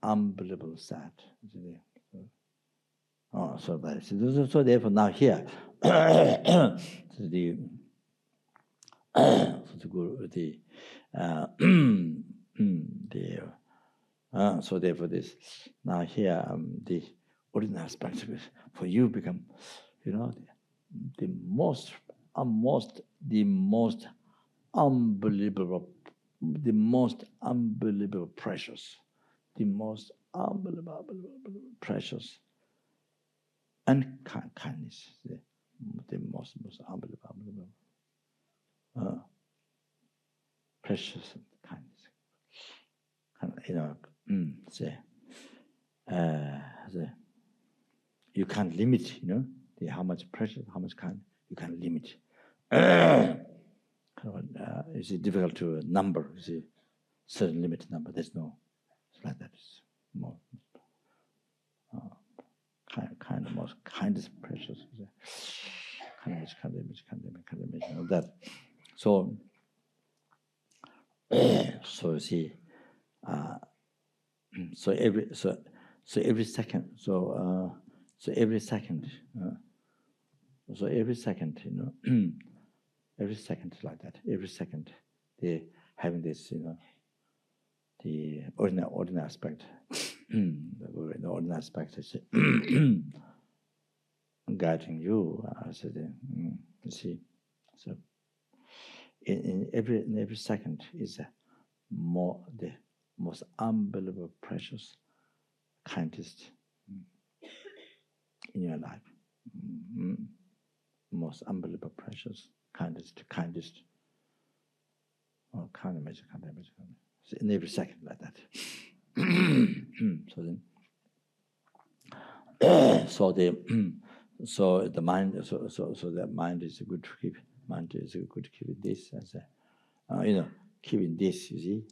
Unbelievable sad. Oh, so that is so therefore now here so the so therefore this now here the ordinary aspect of it for you become the most unbelievable, the most unbelievable precious, the most unbelievable precious, and kindness, the most unbelievable precious kindness. Say, you can't limit, how much pressure, how much kind, you can't limit. It's difficult to number, certain limited number. There's no, it's like that. It's more kind of most kindest precious. Kind of that. So see, so every second, so every second, every second is like that. Every second, they having this, the ordinary aspect. The ordinary aspect is guiding you. You see, so in every second is the most unbelievable, precious, kindest in your life. Most unbelievable, precious, kindest. Oh, can't imagine. So in every second like that. So the mind. So the mind is good to keep. Mind is good to keep this as keeping this. You see,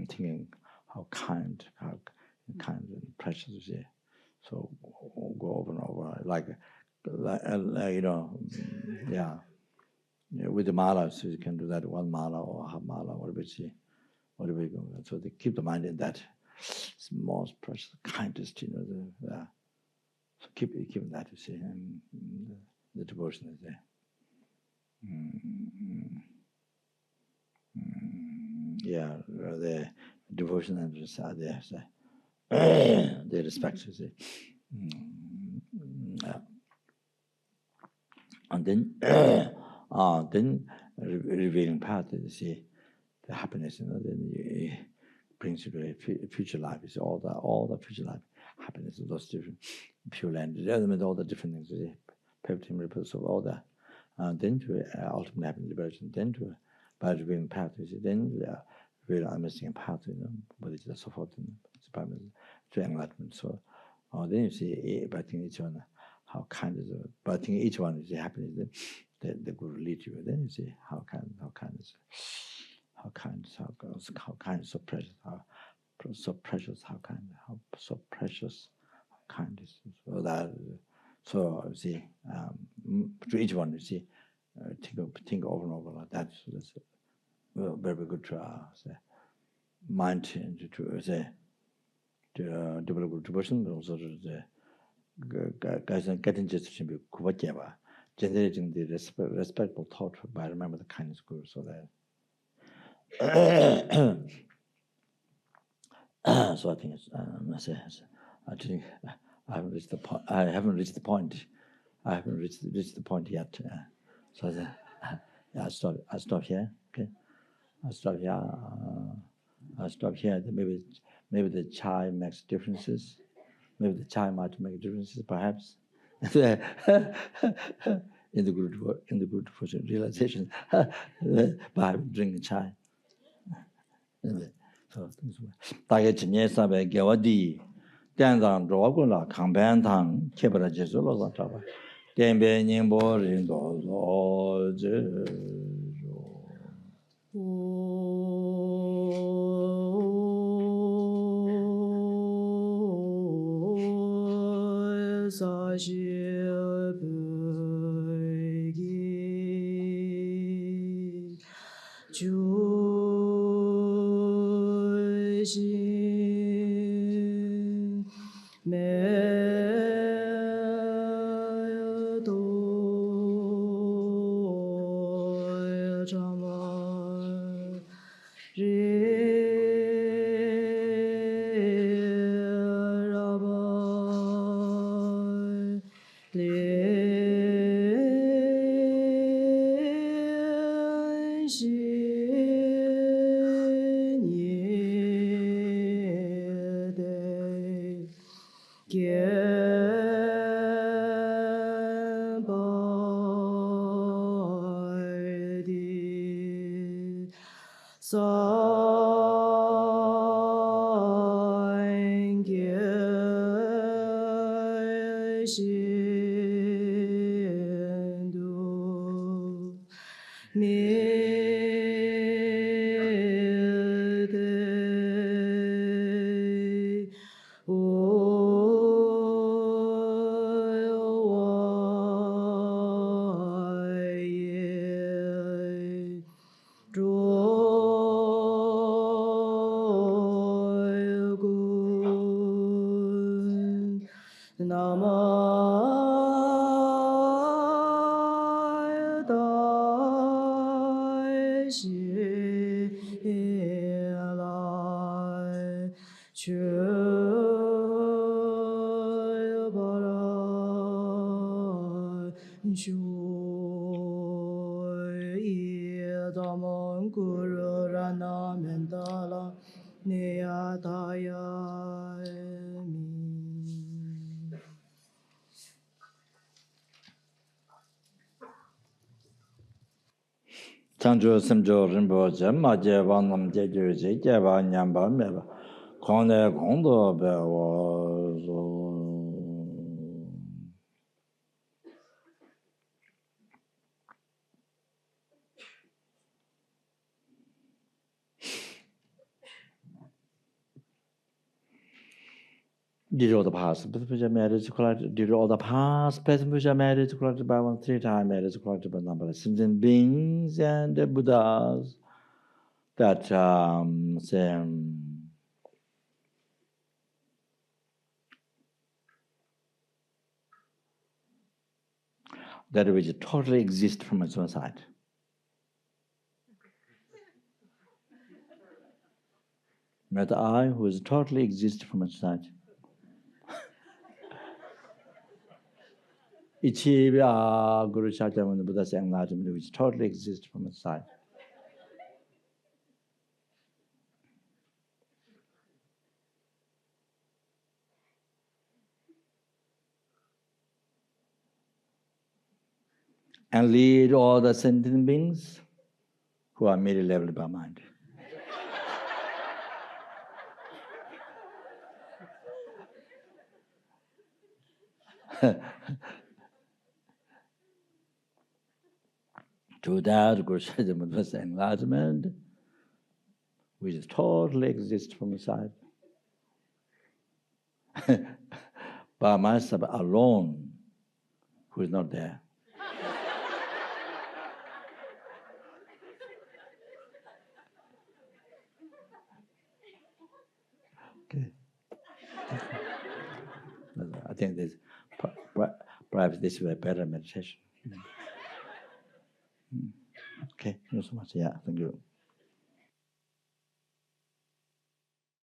thinking how kind and precious. You see, so go over and over like yeah. With the malas, so you can do that one mala or half mala, whatever you see, whatever you go. So they keep the mind in that. It's most precious, kindest, so keep that, you see, and the devotion is there. Yeah, the devotion and just are there. So they respect, you see. Yeah. And then revealing path, you see, the happiness, then it brings you to a future life. You see, all the future life happiness, those different pure land, all the different things, you see, perfect repose of all that. Then to ultimate happiness, liberation, then to by revealing path, you see, then real understanding path, what is the so forth, to enlightenment. So then you see, by thinking each one, how kind is it, by thinking each one is happiness, then the Guru lead you. Then you see how kind is so precious, so precious, how kind, how so precious, how kind is. So that, so you see, to each one, you see, think over and over like that. So that's very good to mind to say to develop good devotion, but also to the getting just to be kubajeva, generating the respectful thought by remember the kindness Guru, so that. So I think I think I haven't reached the point. I haven't reached the point yet. So I stop here. Okay, I stop here. Maybe the chai makes differences. Maybe the chai might make differences, perhaps. in the good fortune realization by drinking chai. So 다게 지내사베 개와디 단장 로고라 강변당 케버라 제조로서 잡아 덴베 님보 린도 로즈 사시베기 주신 매도 자만 창조 심조 rinpoche 마제 왕남 제주지 제바 냠바 메바 공내 공도 배워서 Did all the past, but the marriage collected, did all the past, but the marriage collected by 1 3 times, marriage collected by number of sentient beings and the Buddhas that that which totally exist from its own side. Not I, who is totally exist from its side. Ichiva Guru Shakyamuni the Buddha's enlightenment, which totally exists from its side. And lead all the sentient beings who are merely leveled by mind. To that, Guru Shakyamuni enlightenment, which totally exists from the side. By myself alone, who is not there. Okay. I think this perhaps this will be better meditation. Okay, thank you so much. Yeah, thank you.